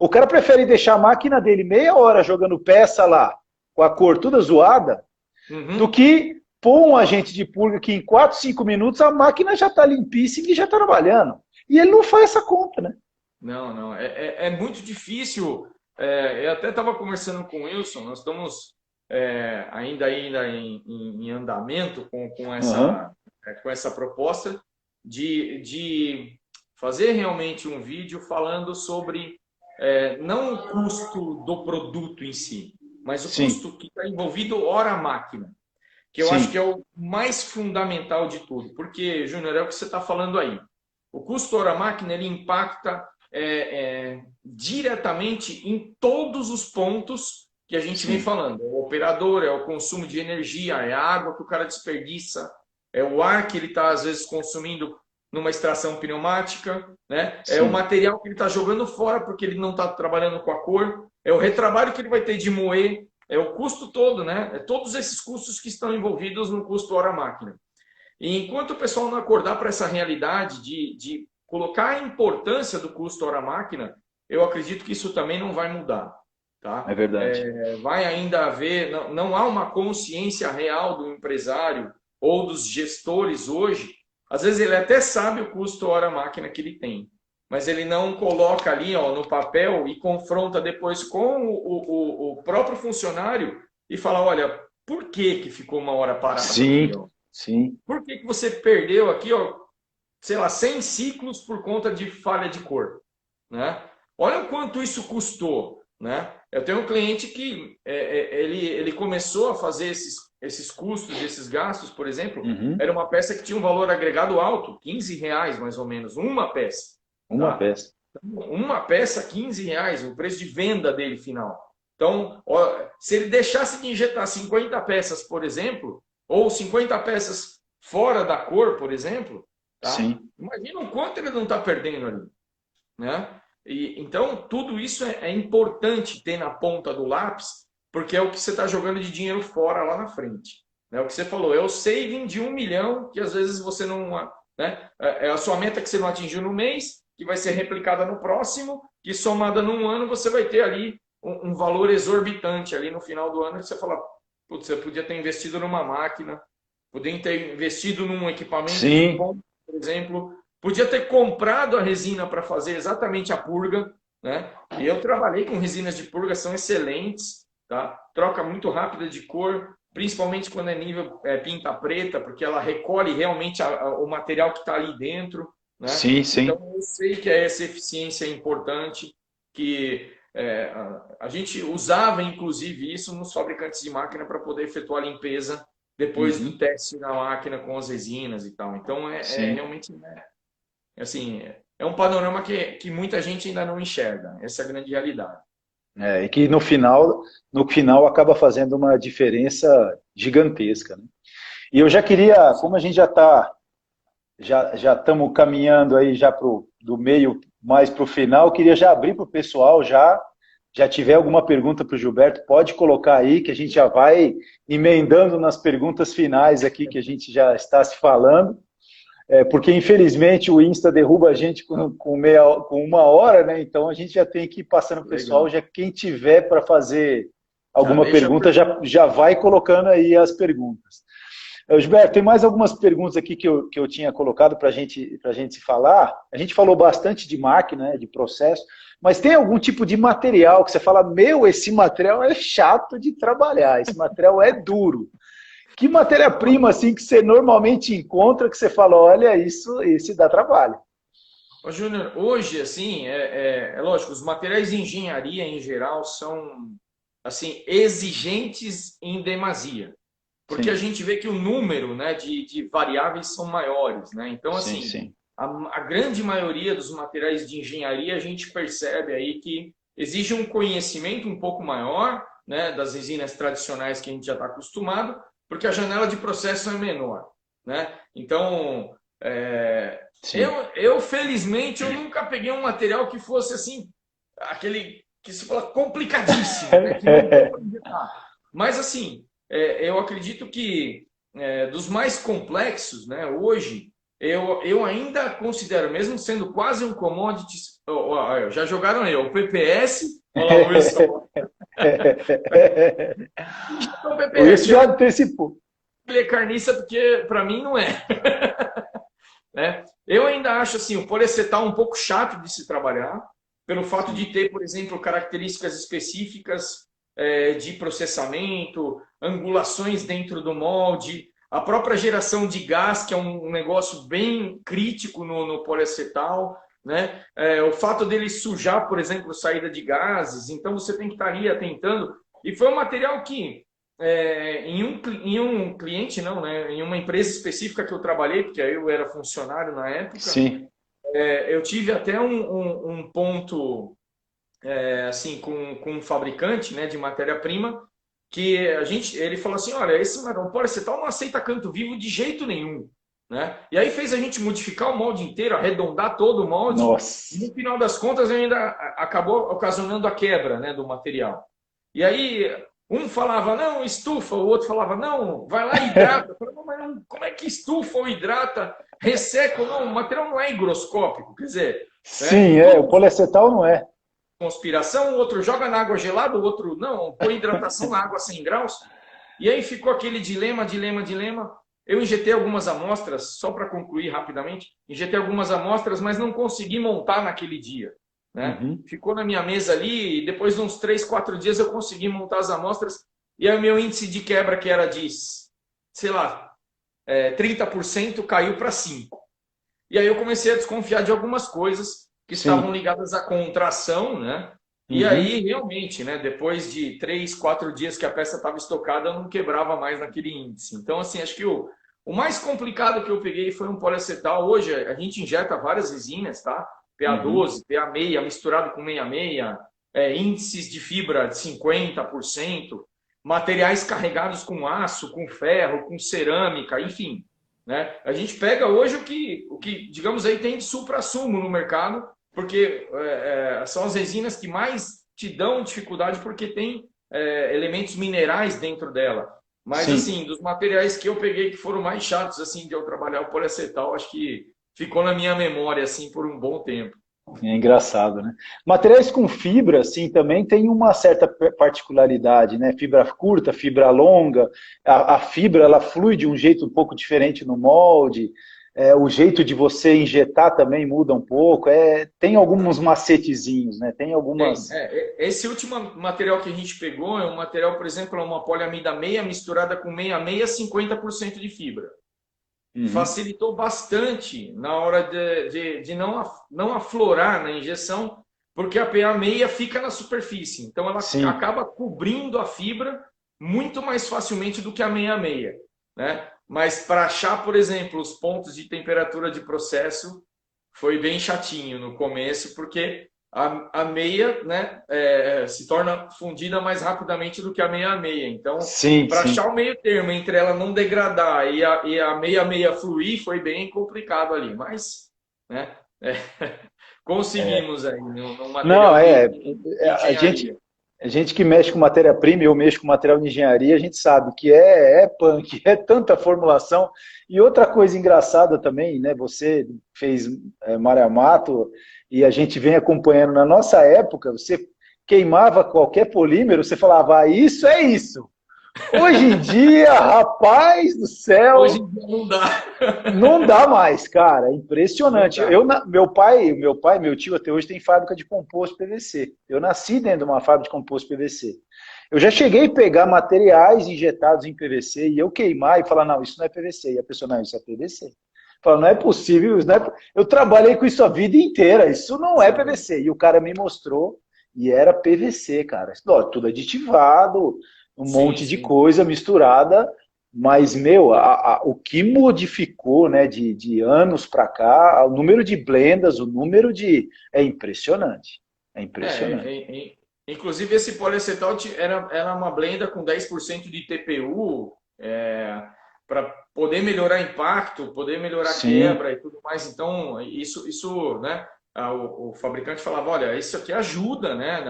O cara prefere deixar a máquina dele meia hora jogando peça lá, com a cor toda zoada, do Uhum. que pôr um agente de purga que em 4, 5 minutos a máquina já está limpíssima e já está trabalhando. E ele não faz essa conta, né? Não, não. É muito difícil. Eu até estava conversando com o Wilson, nós estamos ainda em andamento Uhum. com essa proposta de fazer realmente um vídeo falando sobre não o custo do produto em si, mas o Sim, custo que está envolvido hora máquina, que eu acho que é sim, o mais fundamental de tudo. Porque, Júnior, é o que você está falando aí. O custo hora máquina ele impacta diretamente em todos os pontos que a gente vem sim, falando. É o operador, é o consumo de energia, é a água que o cara desperdiça, é o ar que ele está, às vezes, consumindo numa extração pneumática, né? É o sim. material que ele está jogando fora porque ele não está trabalhando com a cor, é o retrabalho que ele vai ter de moer, é o custo todo, né? É todos esses custos que estão envolvidos no custo hora-máquina. E enquanto o pessoal não acordar para essa realidade de colocar a importância do custo hora-máquina, eu acredito que isso também não vai mudar. É Tá? verdade. Vai ainda haver, não há uma consciência real do empresário ou dos gestores hoje. Às vezes ele até sabe o custo hora-máquina que ele tem, mas ele não coloca ali ó, no papel e confronta depois com o próprio funcionário e fala, olha, por que, que ficou uma hora parado aqui? Sim, Ó? sim. Por que, que você perdeu aqui, ó, sei lá, 100 ciclos por conta de falha de cor? Né? Olha o quanto isso custou. Né? Eu tenho um cliente que ele começou a fazer esses custos, esses gastos, por exemplo, Uhum. era uma peça que tinha um valor agregado alto, R$ 15 mais ou menos, uma peça. Uma Tá? peça. Uma peça, R$ 15, o preço de venda dele final. Então, ó, se ele deixasse de injetar 50 peças, por exemplo, ou 50 peças fora da cor, por exemplo, tá? Sim. Imagina o quanto ele não está perdendo ali, né? Então, tudo isso é importante ter na ponta do lápis, porque é o que você está jogando de dinheiro fora lá na frente. Né? O que você falou, é o saving de 1 milhão, que às vezes você não. Né? É a sua meta que você não atingiu no mês, que vai ser replicada no próximo, que somada num ano você vai ter ali um valor exorbitante ali no final do ano, que você fala, putz, você podia ter investido numa máquina, podia ter investido num equipamento de Sim. ponta, por exemplo, podia ter comprado a resina para fazer exatamente a purga, né? E eu trabalhei com resinas de purga, são excelentes, tá? Troca muito rápida de cor, principalmente quando é nível pinta preta, porque ela recolhe realmente o material que está ali dentro, né? Sim, Então sim. eu sei que essa eficiência é importante, que a gente usava inclusive isso nos fabricantes de máquina para poder efetuar a limpeza depois do Uhum. teste na máquina com as resinas e tal. Então Sim. realmente assim, é um panorama que muita gente ainda não enxerga. Essa é a grande realidade. E que no final acaba fazendo uma diferença gigantesca, né? E eu já queria, como a gente já estamos caminhando aí já do meio mais para o final, eu queria já abrir para o pessoal já tiver alguma pergunta para o Gilberto, pode colocar aí que a gente já vai emendando nas perguntas finais aqui que a gente já está se falando. Porque infelizmente o Insta derruba a gente com 1 hora, né? Então a gente já tem que ir passando o pessoal, Legal. já quem tiver para fazer Já alguma deixa a pergunta pergunta. já vai colocando aí as perguntas. Gilberto, tem mais algumas perguntas aqui que eu tinha colocado para a gente se falar. A gente falou bastante de máquina, né, de processo, mas tem algum tipo de material que você fala, meu, esse material é chato de trabalhar, esse material é duro. Que matéria-prima assim que você normalmente encontra que você fala, olha, isso, esse dá trabalho. Ô, Júnior, hoje, assim, é lógico, os materiais de engenharia em geral são, assim, exigentes em demasia. Porque a Sim, gente vê que o número, né, de variáveis são maiores, né? Então, sim, assim, sim, a grande maioria dos materiais de engenharia a gente percebe aí que exige um conhecimento um pouco maior, né, das resinas tradicionais que a gente já está acostumado, porque a janela de processo é menor, né? Então, sim. felizmente eu nunca peguei um material que fosse assim aquele que se fala complicadíssimo, né, que não dê para injetar. Mas assim, eu acredito que dos mais complexos, né, hoje, eu ainda considero, mesmo sendo quase um commodity, já jogaram aí, o PPS, olha lá o Wilson, injetou o O Wilson PPS, já antecipou. ele é carniça porque para mim não é. Né? Eu ainda acho assim, o poliacetal um pouco chato de se trabalhar, pelo fato de Sim, ter, por exemplo, características específicas de processamento, angulações dentro do molde, a própria geração de gás, que é um negócio bem crítico no poliacetal, né? O fato dele sujar, por exemplo, saída de gases, então você tem que estar ali atentando. E foi um material que em um cliente, não, né? Em uma empresa específica que eu trabalhei, porque aí eu era funcionário na época, sim, eu tive até um ponto assim, com um fabricante, né, de matéria-prima, que ele falou assim, olha, esse policetal não aceita canto vivo de jeito nenhum, né? E aí fez a gente modificar o molde inteiro, arredondar todo o molde. Nossa. E no final das contas ainda acabou ocasionando a quebra, né, do material. E aí um falava, não, estufa, o outro falava, não, vai lá e hidrata. Eu falei, mas não, como é que estufa ou hidrata? Resseca ou não? O material não é higroscópico, quer dizer, né? Sim, o poliacetal não é. Conspiração, o outro joga na água gelada, o outro não, põe hidratação na água a 100 graus. E aí ficou aquele dilema. Eu injetei algumas amostras, só para concluir rapidamente, injetei algumas amostras, mas não consegui montar naquele dia. Né? Uhum. Ficou na minha mesa ali, e depois de uns 3, 4 dias eu consegui montar as amostras, e aí o meu índice de quebra, que era de, sei lá, 30%, caiu para 5%. E aí eu comecei a desconfiar de algumas coisas que estavam ligadas à contração, né? E aí, realmente, né, depois de 3, 4 dias que a peça estava estocada, eu não quebrava mais naquele índice. Então, assim, acho que o mais complicado que eu peguei foi um poliacetal. Hoje, a gente injeta várias resinas, tá? PA12, PA6, misturado com 66, índices de fibra de 50%, materiais carregados com aço, com ferro, com cerâmica, enfim. Né? A gente pega hoje o que, digamos aí, tem de supra-sumo no mercado, porque são as resinas que mais te dão dificuldade porque tem elementos minerais dentro dela. Mas, assim, dos materiais que eu peguei que foram mais chatos, assim, de eu trabalhar o poliacetal, acho que ficou na minha memória, assim, por um bom tempo. É engraçado, né? Materiais com fibra, assim, também tem uma certa particularidade, né? Fibra curta, fibra longa. A fibra, ela flui de um jeito um pouco diferente no molde. O jeito de você injetar também muda um pouco. Tem alguns macetezinhos, né? Tem algumas... Esse último material que a gente pegou é um material, por exemplo, uma poliamida meia misturada com 66, 50% de fibra. Facilitou bastante na hora de não aflorar na injeção, porque a PA6 fica na superfície. Então, ela acaba cobrindo a fibra muito mais facilmente do que a 66. Né? Mas para achar, por exemplo, os pontos de temperatura de processo, foi bem chatinho no começo, porque a meia, né, se torna fundida mais rapidamente do que a 66. Então, para achar o meio termo entre ela não degradar e a 66 fluir, foi bem complicado ali. Mas, né, conseguimos aí no material de engenharia. A gente que mexe com matéria-prima, eu mexo com material de engenharia, a gente sabe que é punk, é tanta formulação. E outra coisa engraçada também, né? Você fez Maramato e a gente vem acompanhando. Na nossa época, você queimava qualquer polímero, você falava, isso é isso. Hoje em dia, rapaz do céu... Hoje em dia não dá. Não dá mais, cara. É impressionante. Meu tio até hoje tem fábrica de composto PVC. Eu nasci dentro de uma fábrica de composto PVC. Eu já cheguei a pegar materiais injetados em PVC e eu queimar e falar, não, isso não é PVC. E a pessoa, não, isso é PVC. Fala, não é possível, isso não é... Eu trabalhei com isso a vida inteira, isso não é PVC. E o cara me mostrou e era PVC, cara. Tudo aditivado, monte de coisa misturada. Mas, meu, o que modificou, né, de anos para cá, o número de blendas, o número de... É impressionante. É impressionante. Inclusive, esse poliacetal era uma blenda com 10% de TPU, para poder melhorar impacto, poder melhorar quebra e tudo mais. Então, isso né, o fabricante falava, olha, isso aqui ajuda, né,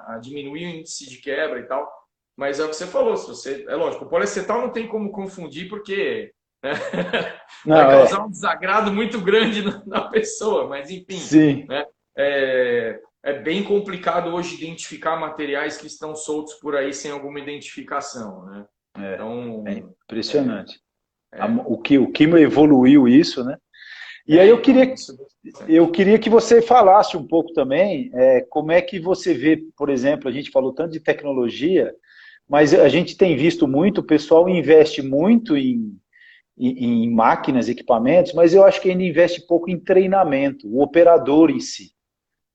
a diminuir o índice de quebra e tal. Mas é o que você falou, é lógico, o poliacetal não tem como confundir porque, né, vai causar um desagrado muito grande na pessoa, mas enfim, né, é bem complicado hoje identificar materiais que estão soltos por aí sem alguma identificação. Né? Então, é impressionante. O químico evoluiu isso, né? E aí eu queria que você falasse um pouco também como é que você vê, por exemplo, a gente falou tanto de tecnologia, mas a gente tem visto muito, o pessoal investe muito em máquinas, equipamentos, mas eu acho que ainda investe pouco em treinamento, o operador em si.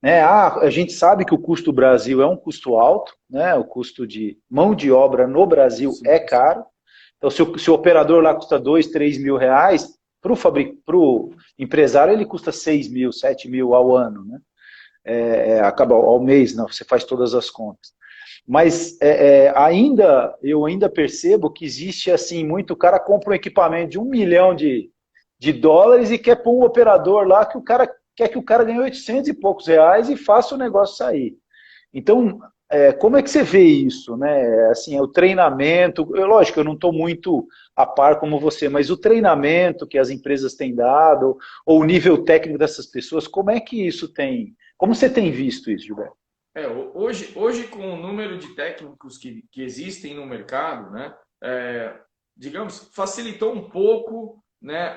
Né? A gente sabe que o custo do Brasil é um custo alto, né? O custo de mão de obra no Brasil é caro. Então, se o operador lá custa 2, 3 mil reais, para o empresário ele custa 6 mil, 7 mil ao ano. Né? acaba ao mês, não, você faz todas as contas. Mas eu ainda percebo que existe assim, muito, o cara compra um equipamento de 1 milhão de dólares e quer pôr um operador lá que o cara quer que o cara ganhe 800 e poucos reais e faça o negócio sair. Então, como é que você vê isso, né? Assim, o treinamento, lógico, eu não estou muito a par como você, mas o treinamento que as empresas têm dado, ou o nível técnico dessas pessoas, como é que isso tem, como você tem visto isso, Gilberto? Hoje, com o número de técnicos que existem no mercado, né, digamos, facilitou um pouco, né,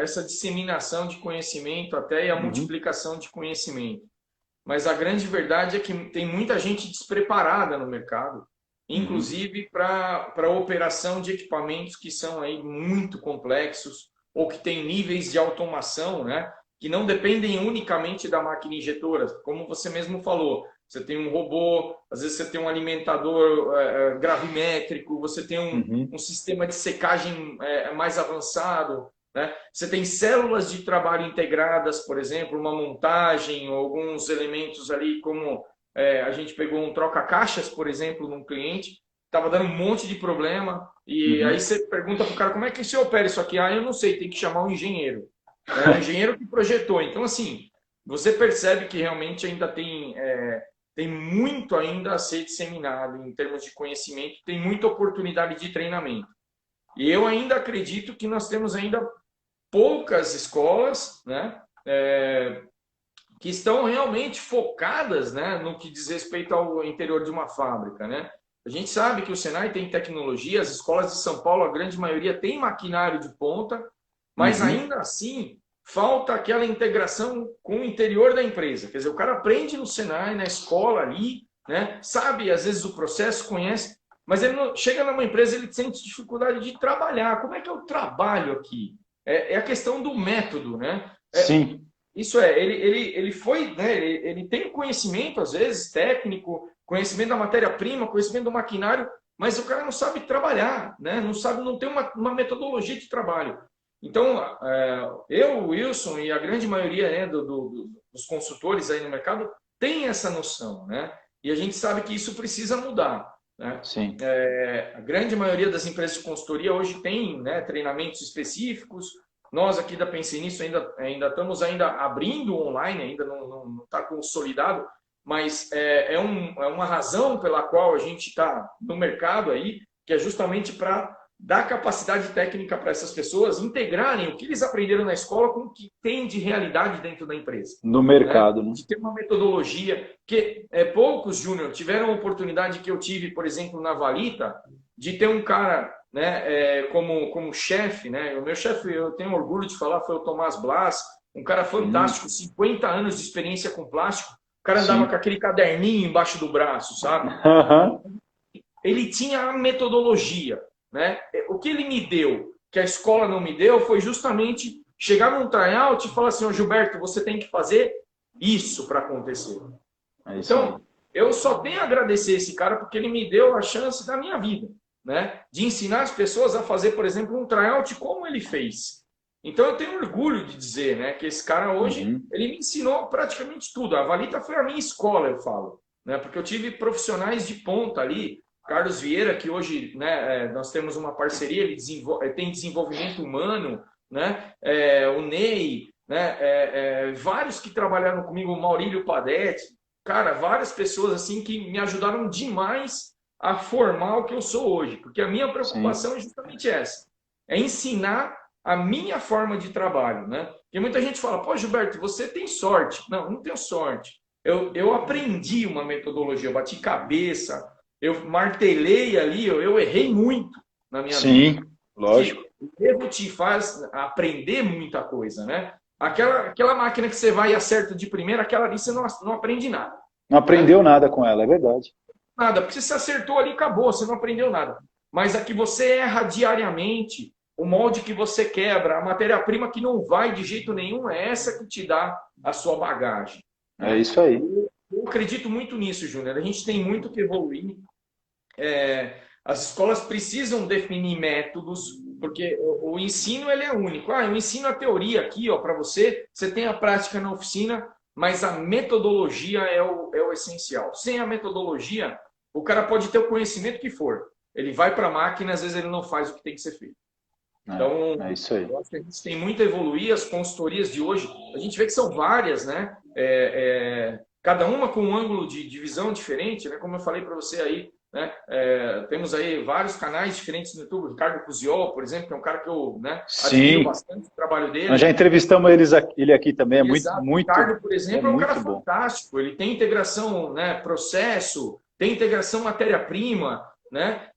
essa disseminação de conhecimento até e a Uhum, multiplicação de conhecimento. Mas a grande verdade é que tem muita gente despreparada no mercado, uhum, inclusive para a operação de equipamentos que são aí muito complexos ou que têm níveis de automação, né, que não dependem unicamente da máquina injetora, como você mesmo falou. Você tem um robô, às vezes você tem um alimentador gravimétrico, você tem uhum, um sistema de secagem mais avançado, né? Você tem células de trabalho integradas, por exemplo, uma montagem, ou alguns elementos ali, como a gente pegou um troca-caixas, por exemplo, num cliente, estava dando um monte de problema, e aí uhum. você pergunta para o cara, como é que você opera isso aqui? Ah, eu não sei, tem que chamar um engenheiro. Né? O engenheiro que projetou. Então, assim, você percebe que realmente ainda tem muito ainda a ser disseminado em termos de conhecimento, tem muita oportunidade de treinamento. E eu ainda acredito que nós temos ainda poucas escolas, né, que estão realmente focadas, né, no que diz respeito ao interior de uma fábrica, né? A gente sabe que o Senai tem tecnologia, as escolas de São Paulo, a grande maioria tem maquinário de ponta, mas Uhum. ainda assim falta aquela integração com o interior da empresa. Quer dizer, o cara aprende no Senai, na escola ali, né, sabe às vezes o processo, conhece, mas ele não, chega numa empresa, ele sente dificuldade de trabalhar. Como é que eu trabalho aqui? É a questão do método, né? Sim. Isso ele foi, né, ele tem conhecimento, às vezes, técnico, conhecimento da matéria-prima, conhecimento do maquinário, mas o cara não sabe trabalhar, né? Não sabe, não tem uma metodologia de trabalho. Então, eu, o Wilson e a grande maioria, né, dos consultores aí no mercado tem essa noção, né? E a gente sabe que isso precisa mudar, né? Sim. A grande maioria das empresas de consultoria hoje tem, né, treinamentos específicos. Nós aqui da Pense Nisso ainda estamos ainda abrindo online, ainda não está consolidado, mas é uma razão pela qual a gente está no mercado aí, que é justamente para dar capacidade técnica para essas pessoas integrarem o que eles aprenderam na escola com o que tem de realidade dentro da empresa. No Né? mercado, né? De ter uma metodologia, que poucos, Júnior, tiveram a oportunidade que eu tive, por exemplo, na Valita, de ter um cara, né, como chefe, né? O meu chefe, eu tenho orgulho de falar, foi o Tomás Blas, um cara fantástico, 50 anos de experiência com plástico. O cara andava com Sim. aquele caderninho embaixo do braço, sabe? Aham. Ele tinha a metodologia, né? O que ele me deu, que a escola não me deu, foi justamente chegar num tryout e falar assim, ô Gilberto, você tem que fazer isso para acontecer. É isso aí. Então, eu só tenho a agradecer esse cara porque ele me deu a chance da minha vida, né? De ensinar as pessoas a fazer, por exemplo, um tryout como ele fez. Então, eu tenho orgulho de dizer, né, que esse cara hoje, Uhum. ele me ensinou praticamente tudo. A Valita foi a minha escola, eu falo, né? Porque eu tive profissionais de ponta ali, Carlos Vieira, que hoje, né, nós temos uma parceria, ele tem desenvolvimento humano, né? O Ney, né? Vários que trabalharam comigo, o Maurílio Padetti, cara, várias pessoas assim que me ajudaram demais a formar o que eu sou hoje, porque a minha Sim. preocupação é justamente essa, é ensinar a minha forma de trabalho, né? Porque muita gente fala, pô, Gilberto, você tem sorte. Não, não tenho sorte. Eu aprendi uma metodologia, eu bati cabeça, eu martelei ali, eu errei muito na minha vida. Sim, lógico. Porque o erro te faz aprender muita coisa, né? Aquela máquina que você vai e acerta de primeira, aquela ali você não aprende nada, Não né? aprendeu nada com ela, é verdade. Nada, porque você acertou ali, acabou, você não aprendeu nada. Mas a que você erra diariamente, o molde que você quebra, a matéria-prima que não vai de jeito nenhum, é essa que te dá a sua bagagem, É né? isso aí. Eu acredito muito nisso, Júnior. A gente tem muito que evoluir. As escolas precisam definir métodos, porque o ensino ele é único. Eu ensino a teoria aqui, ó, para você, você tem a prática na oficina, mas a metodologia é o essencial. Sem a metodologia, o cara pode ter o conhecimento que for. Ele vai para a máquina, às vezes ele não faz o que tem que ser feito. Então, é isso aí. eu acho que a gente tem muito a evoluir. As consultorias de hoje, a gente vê que são várias, né? Cada uma com um ângulo de visão diferente, né? Como eu falei para você aí, né? Temos aí vários canais diferentes no YouTube. O Ricardo Cusiol, por exemplo, que é um cara que eu, né, admiro bastante o trabalho dele. Nós já entrevistamos ele aqui também, é muito. O Ricardo, por exemplo, é um cara bom. fantástico. Ele tem integração, né, processo, tem integração matéria-prima, né?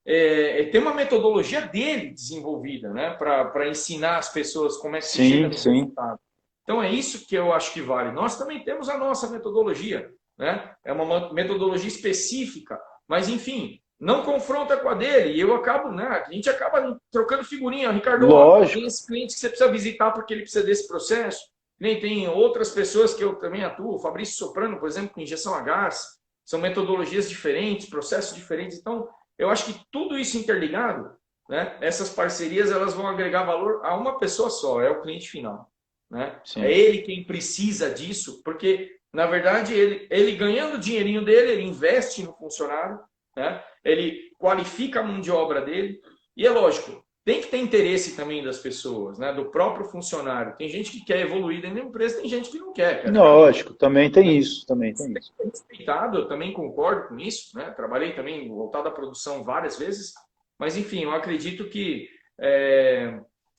Tem uma metodologia dele desenvolvida, né, para ensinar as pessoas como é que se chega no resultado. Então é isso que eu acho que vale. Nós também temos a nossa metodologia, né? É uma metodologia específica, mas enfim, não confronta com a dele. E eu acabo, né? A gente acaba trocando figurinha. Ricardo, tem esse cliente que você precisa visitar porque ele precisa desse processo. Nem tem outras pessoas que eu também atuo, Fabrício Soprano, por exemplo, com injeção a gás. São metodologias diferentes, processos diferentes. Então, eu acho que tudo isso interligado, né? Essas parcerias elas vão agregar valor a uma pessoa só, é o cliente final. Né? É ele quem precisa disso, porque, na verdade, ele ganhando o dinheirinho dele, ele investe no funcionário, né? Ele qualifica a mão de obra dele, e é lógico, tem que ter interesse também das pessoas, né? Do próprio funcionário. Tem gente que quer evoluir dentro da empresa, tem gente que não quer. Lógico, também tem isso. Também tem isso. Respeitado, eu também concordo com isso, né? Trabalhei também voltado à produção várias vezes, mas, enfim, eu acredito que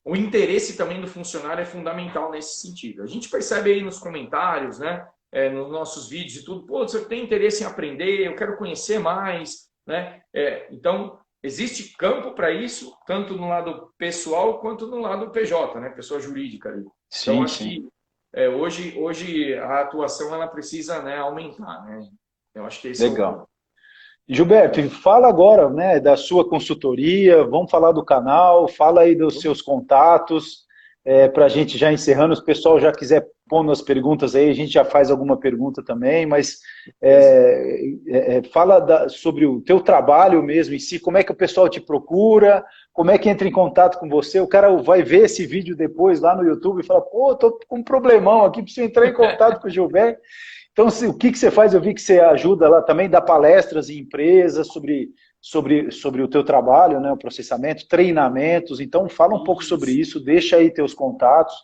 o interesse também do funcionário é fundamental nesse sentido. A gente percebe aí nos comentários, né, nos nossos vídeos e tudo, pô, você tem interesse em aprender, eu quero conhecer mais, né? Então, existe campo para isso, tanto no lado pessoal quanto no lado PJ, né, pessoa jurídica. Ali. Então, acho que hoje a atuação ela precisa, né, aumentar. Né? Eu acho que esse Legal. Gilberto, fala agora, né, da sua consultoria, vamos falar do canal, fala aí dos seus contatos, para a gente já encerrando, se o pessoal já quiser pôr nas perguntas aí, a gente já faz alguma pergunta também, mas fala sobre o teu trabalho mesmo em si, como é que o pessoal te procura, como é que entra em contato com você, o cara vai ver esse vídeo depois lá no YouTube e fala, pô, tô com um problemão aqui, preciso entrar em contato com o Gilberto. Então, o que você faz? Eu vi que você ajuda lá também, dá palestras em empresas sobre o teu trabalho, né, o processamento, treinamentos. Então, fala um pouco sobre isso, deixa aí teus contatos.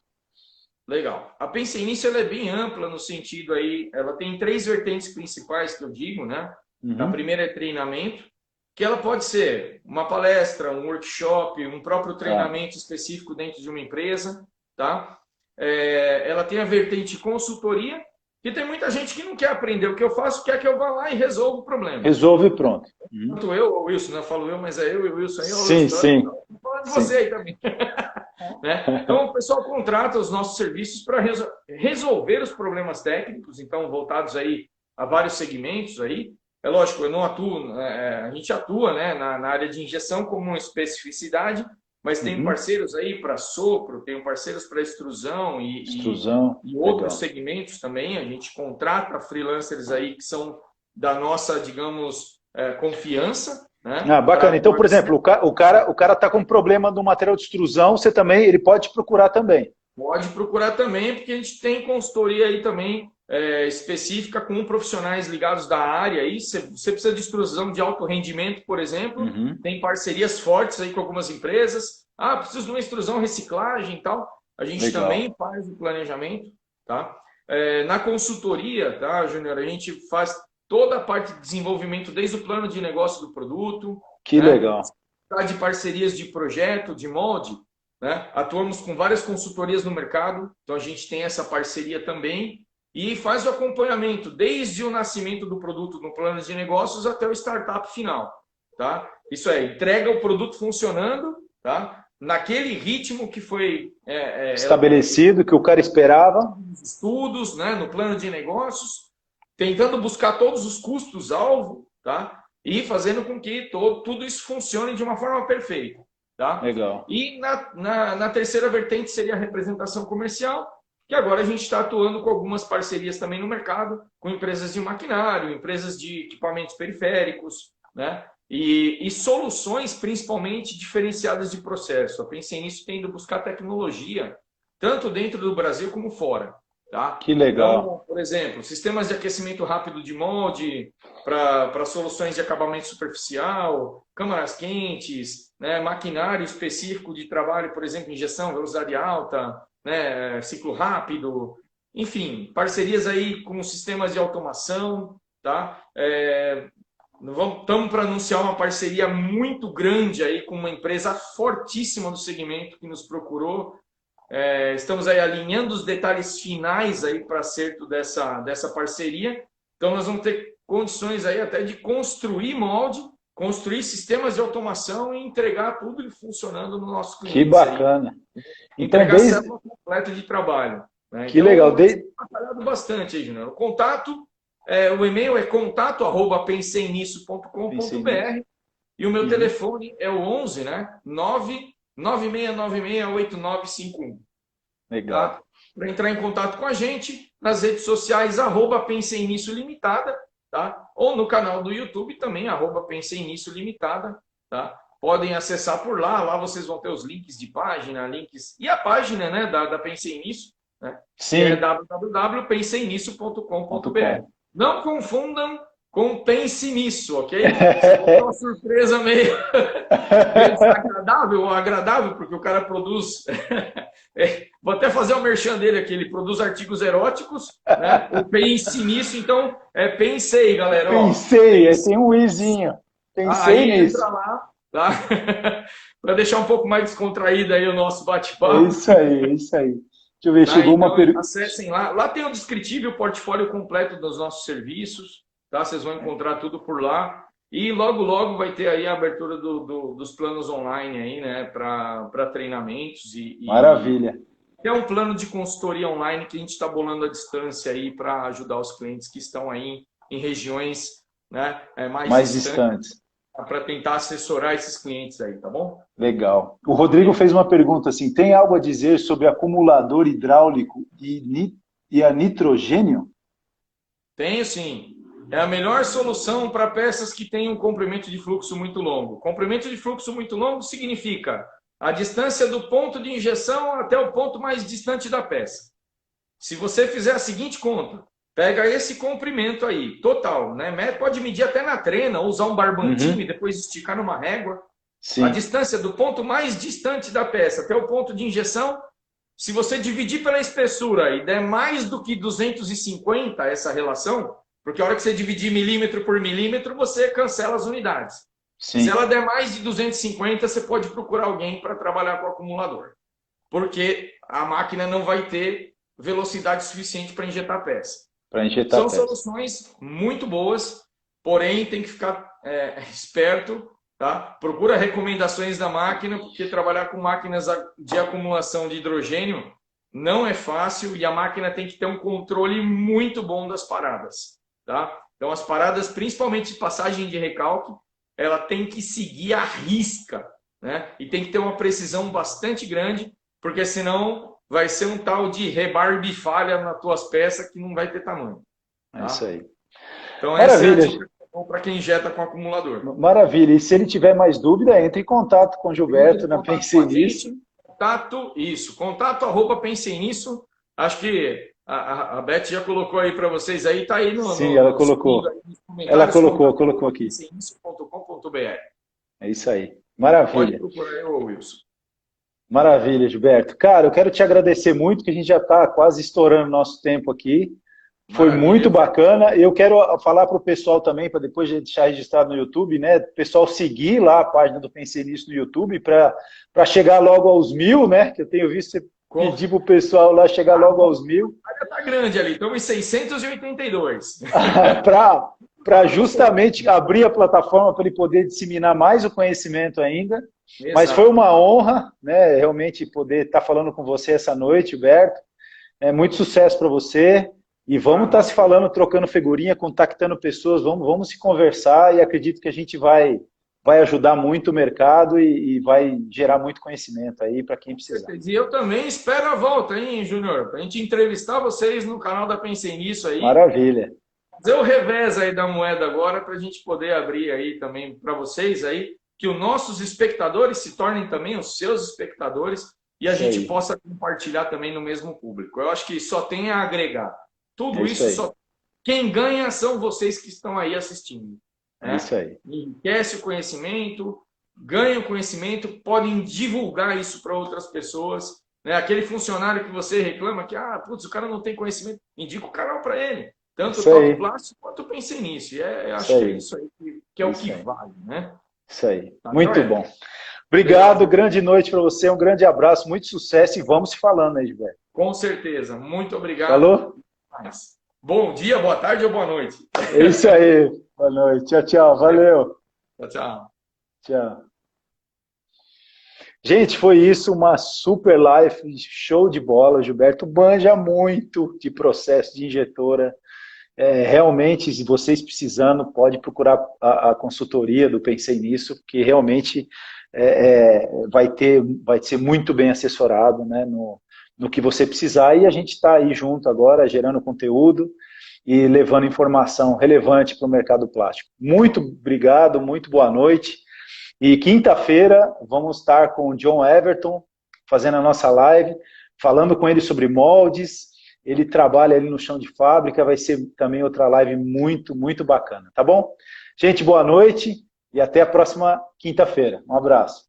Legal. A Pense Nisso ela é bem ampla no sentido aí, ela tem 3 vertentes principais que eu digo, né? A primeira é treinamento, que ela pode ser uma palestra, um workshop, um próprio treinamento específico dentro de uma empresa, tá? Ela tem a vertente consultoria, que tem muita gente que não quer aprender o que eu faço, quer que eu vá lá e resolva o problema. Resolve e pronto. Tanto eu ou o Wilson, não falo eu, mas é eu e o Wilson aí. Sim. Estou falando de você aí também. Né? Então, o pessoal contrata os nossos serviços para resolver os problemas técnicos, então, voltados aí a vários segmentos aí. É lógico, eu não atuo, a gente atua, né, na área de injeção como uma especificidade, mas tem parceiros aí para sopro, tem parceiros para extrusão e outros segmentos também. A gente contrata freelancers aí que são da nossa, digamos, confiança. Né? Bacana. Então, por exemplo, o cara está com problema no material de extrusão, ele pode procurar também. Pode procurar também, porque a gente tem consultoria aí também específica com profissionais ligados da área. Aí, você precisa de extrusão de alto rendimento, por exemplo, tem parcerias fortes aí com algumas empresas. Preciso de uma extrusão reciclagem e tal. A gente também faz o planejamento. Tá? Na consultoria, tá, Júnior, a gente faz toda a parte de desenvolvimento, desde o plano de negócio do produto. Que legal. De parcerias de projeto, de molde. Né? Atuamos com várias consultorias no mercado, então a gente tem essa parceria também e faz o acompanhamento desde o nascimento do produto no plano de negócios até o startup final. Tá? Isso entrega o produto funcionando, tá? Naquele ritmo que foi estabelecido, que o cara esperava. Estudos, né? No plano de negócios, tentando buscar todos os custos-alvo, tá? E fazendo com que tudo isso funcione de uma forma perfeita. Tá? Legal. E na terceira vertente seria a representação comercial, que agora a gente está atuando com algumas parcerias também no mercado, com empresas de maquinário, empresas de equipamentos periféricos, né? E soluções principalmente diferenciadas de processo. Eu pensei nisso tendo buscar tecnologia, tanto dentro do Brasil como fora. Tá? Que legal. Então, por exemplo, sistemas de aquecimento rápido de molde para soluções de acabamento superficial, câmaras quentes, né, maquinário específico de trabalho, por exemplo, injeção, velocidade alta, né, ciclo rápido, enfim, parcerias aí com sistemas de automação, tá? Estamos para anunciar uma parceria muito grande aí com uma empresa fortíssima do segmento que nos procurou. Estamos aí alinhando os detalhes finais aí para acerto dessa parceria. Então, nós vamos ter condições aí até de construir molde, construir sistemas de automação e entregar tudo funcionando no nosso cliente. Que bacana. Aí. Então, entregar célula completa de trabalho. Né? Que então, legal. Trabalhado bastante aí, Júnior. O contato, o e-mail é contato@pensemnisso.com.br e o meu telefone é o 11, né? 996968951. Legal. Tá? Para entrar em contato com a gente, nas redes sociais, Pensei Nisso Limitada, tá? Ou no canal do YouTube também, Pensei Nisso Limitada, tá? Podem acessar por lá vocês vão ter os links de página, links e a página, né, da Pensei Nisso, né? Sim. Que é www.penseinisso.com.br. Não confundam com Pense Nisso, ok? É uma surpresa meio desagradável ou agradável, porque o cara produz... vou até fazer o merchan dele aqui, ele produz artigos eróticos, né? O Pense Nisso, então, pensei, galera. Pensei, tem um izinho. Pensei nisso. Entra lá, tá? Para deixar um pouco mais descontraído aí o nosso bate-papo. É isso aí. Deixa eu ver, chegou uma pergunta. Acessem lá. Lá tem o descritivo, o portfólio completo dos nossos serviços, tá? Vocês vão encontrar tudo por lá. E logo vai ter aí a abertura dos planos online aí, né? Para treinamentos. Maravilha. É um plano de consultoria online que a gente está bolando à distância aí para ajudar os clientes que estão aí em regiões, né, mais distantes. Para tentar assessorar esses clientes aí, tá bom? Legal. O Rodrigo fez uma pergunta assim, tem algo a dizer sobre acumulador hidráulico e a nitrogênio? Tenho sim. É a melhor solução para peças que têm um comprimento de fluxo muito longo. Comprimento de fluxo muito longo significa a distância do ponto de injeção até o ponto mais distante da peça. Se você fizer a seguinte conta, pega esse comprimento aí, total, né? Pode medir até na trena, ou usar um barbantinho e depois esticar numa régua. Sim. A distância do ponto mais distante da peça até o ponto de injeção, se você dividir pela espessura e der mais do que 250 essa relação, porque a hora que você dividir milímetro por milímetro, você cancela as unidades. Sim. Se ela der mais de 250, você pode procurar alguém para trabalhar com o acumulador. Porque a máquina não vai ter velocidade suficiente para injetar a peça. São soluções muito boas, porém tem que ficar esperto, tá? Procura recomendações da máquina, porque trabalhar com máquinas de acumulação de hidrogênio não é fácil e a máquina tem que ter um controle muito bom das paradas, tá? Então as paradas, principalmente de passagem de recalque, ela tem que seguir à risca, né? E tem que ter uma precisão bastante grande, porque senão vai ser um tal de rebar bifalha nas tuas peças que não vai ter tamanho. Tá? É isso aí. Então, maravilha. Essa é a dica para quem injeta com acumulador. Maravilha. E se ele tiver mais dúvida, entre em contato com o Gilberto na Pensei Nisso. Contato @pensei nisso. Acho que a Beth já colocou aí para vocês aí, tá aí no. Sim, ela colocou. Ela colocou aqui. Penseinício.com.br. É isso aí. Maravilha. Pode procurar eu, Wilson. Maravilha, Gilberto. Cara, eu quero te agradecer muito, que a gente já está quase estourando nosso tempo aqui. Foi muito bacana. Eu quero falar para o pessoal também, para depois deixar registrado no YouTube, né? O pessoal seguir lá a página do Pensei Nisso no YouTube, para chegar logo aos 1000, né? Que eu tenho visto você pedir para o pessoal lá chegar logo aos 1000. Está grande ali, estamos em 682. Para justamente abrir a plataforma para ele poder disseminar mais o conhecimento ainda. Exato. Mas foi uma honra, né, realmente poder estar falando com você essa noite, Gilberto. Muito sucesso para você. E vamos estar se falando, trocando figurinha, contactando pessoas, vamos se conversar e acredito que a gente vai ajudar muito o mercado e vai gerar muito conhecimento aí para quem precisar. E eu também espero a volta, hein, Júnior? Para a gente entrevistar vocês no canal da Pensei Nisso aí. Maravilha. Fazer o revés aí da moeda agora para a gente poder abrir aí também para vocês aí, que os nossos espectadores se tornem também os seus espectadores, e a gente possa compartilhar também no mesmo público. Eu acho que só tem a agregar. Tudo isso só... Quem ganha são vocês que estão aí assistindo. Né? Isso aí. Enriquece o conhecimento, ganha o conhecimento, podem divulgar isso para outras pessoas. Né? Aquele funcionário que você reclama que, putz, o cara não tem conhecimento, indica o canal para ele. Tanto o Top Plástico quanto eu pensei nisso. E acho que é isso aí que é o que vale. Né? Isso aí. Tá, muito bom. Obrigado, grande noite para você, um grande abraço, muito sucesso e vamos se falando aí, Gilberto. Com certeza. Muito obrigado. Falou? Bom dia, boa tarde ou boa noite. É isso aí. Boa noite. Tchau, tchau. Valeu. Tchau, tchau. Tchau. Gente, foi isso, uma super live, show de bola. O Gilberto manja muito de processo de injetora. Realmente, se vocês precisando, pode procurar a consultoria do Pensei Nisso, porque realmente vai ser muito bem assessorado, né, no que você precisar, e a gente está aí junto agora, gerando conteúdo e levando informação relevante para o mercado plástico. Muito obrigado, muito boa noite. E quinta-feira vamos estar com o John Everton, fazendo a nossa live, falando com ele sobre moldes. Ele trabalha ali no chão de fábrica, vai ser também outra live muito, muito bacana, tá bom? Gente, boa noite e até a próxima quinta-feira. Um abraço.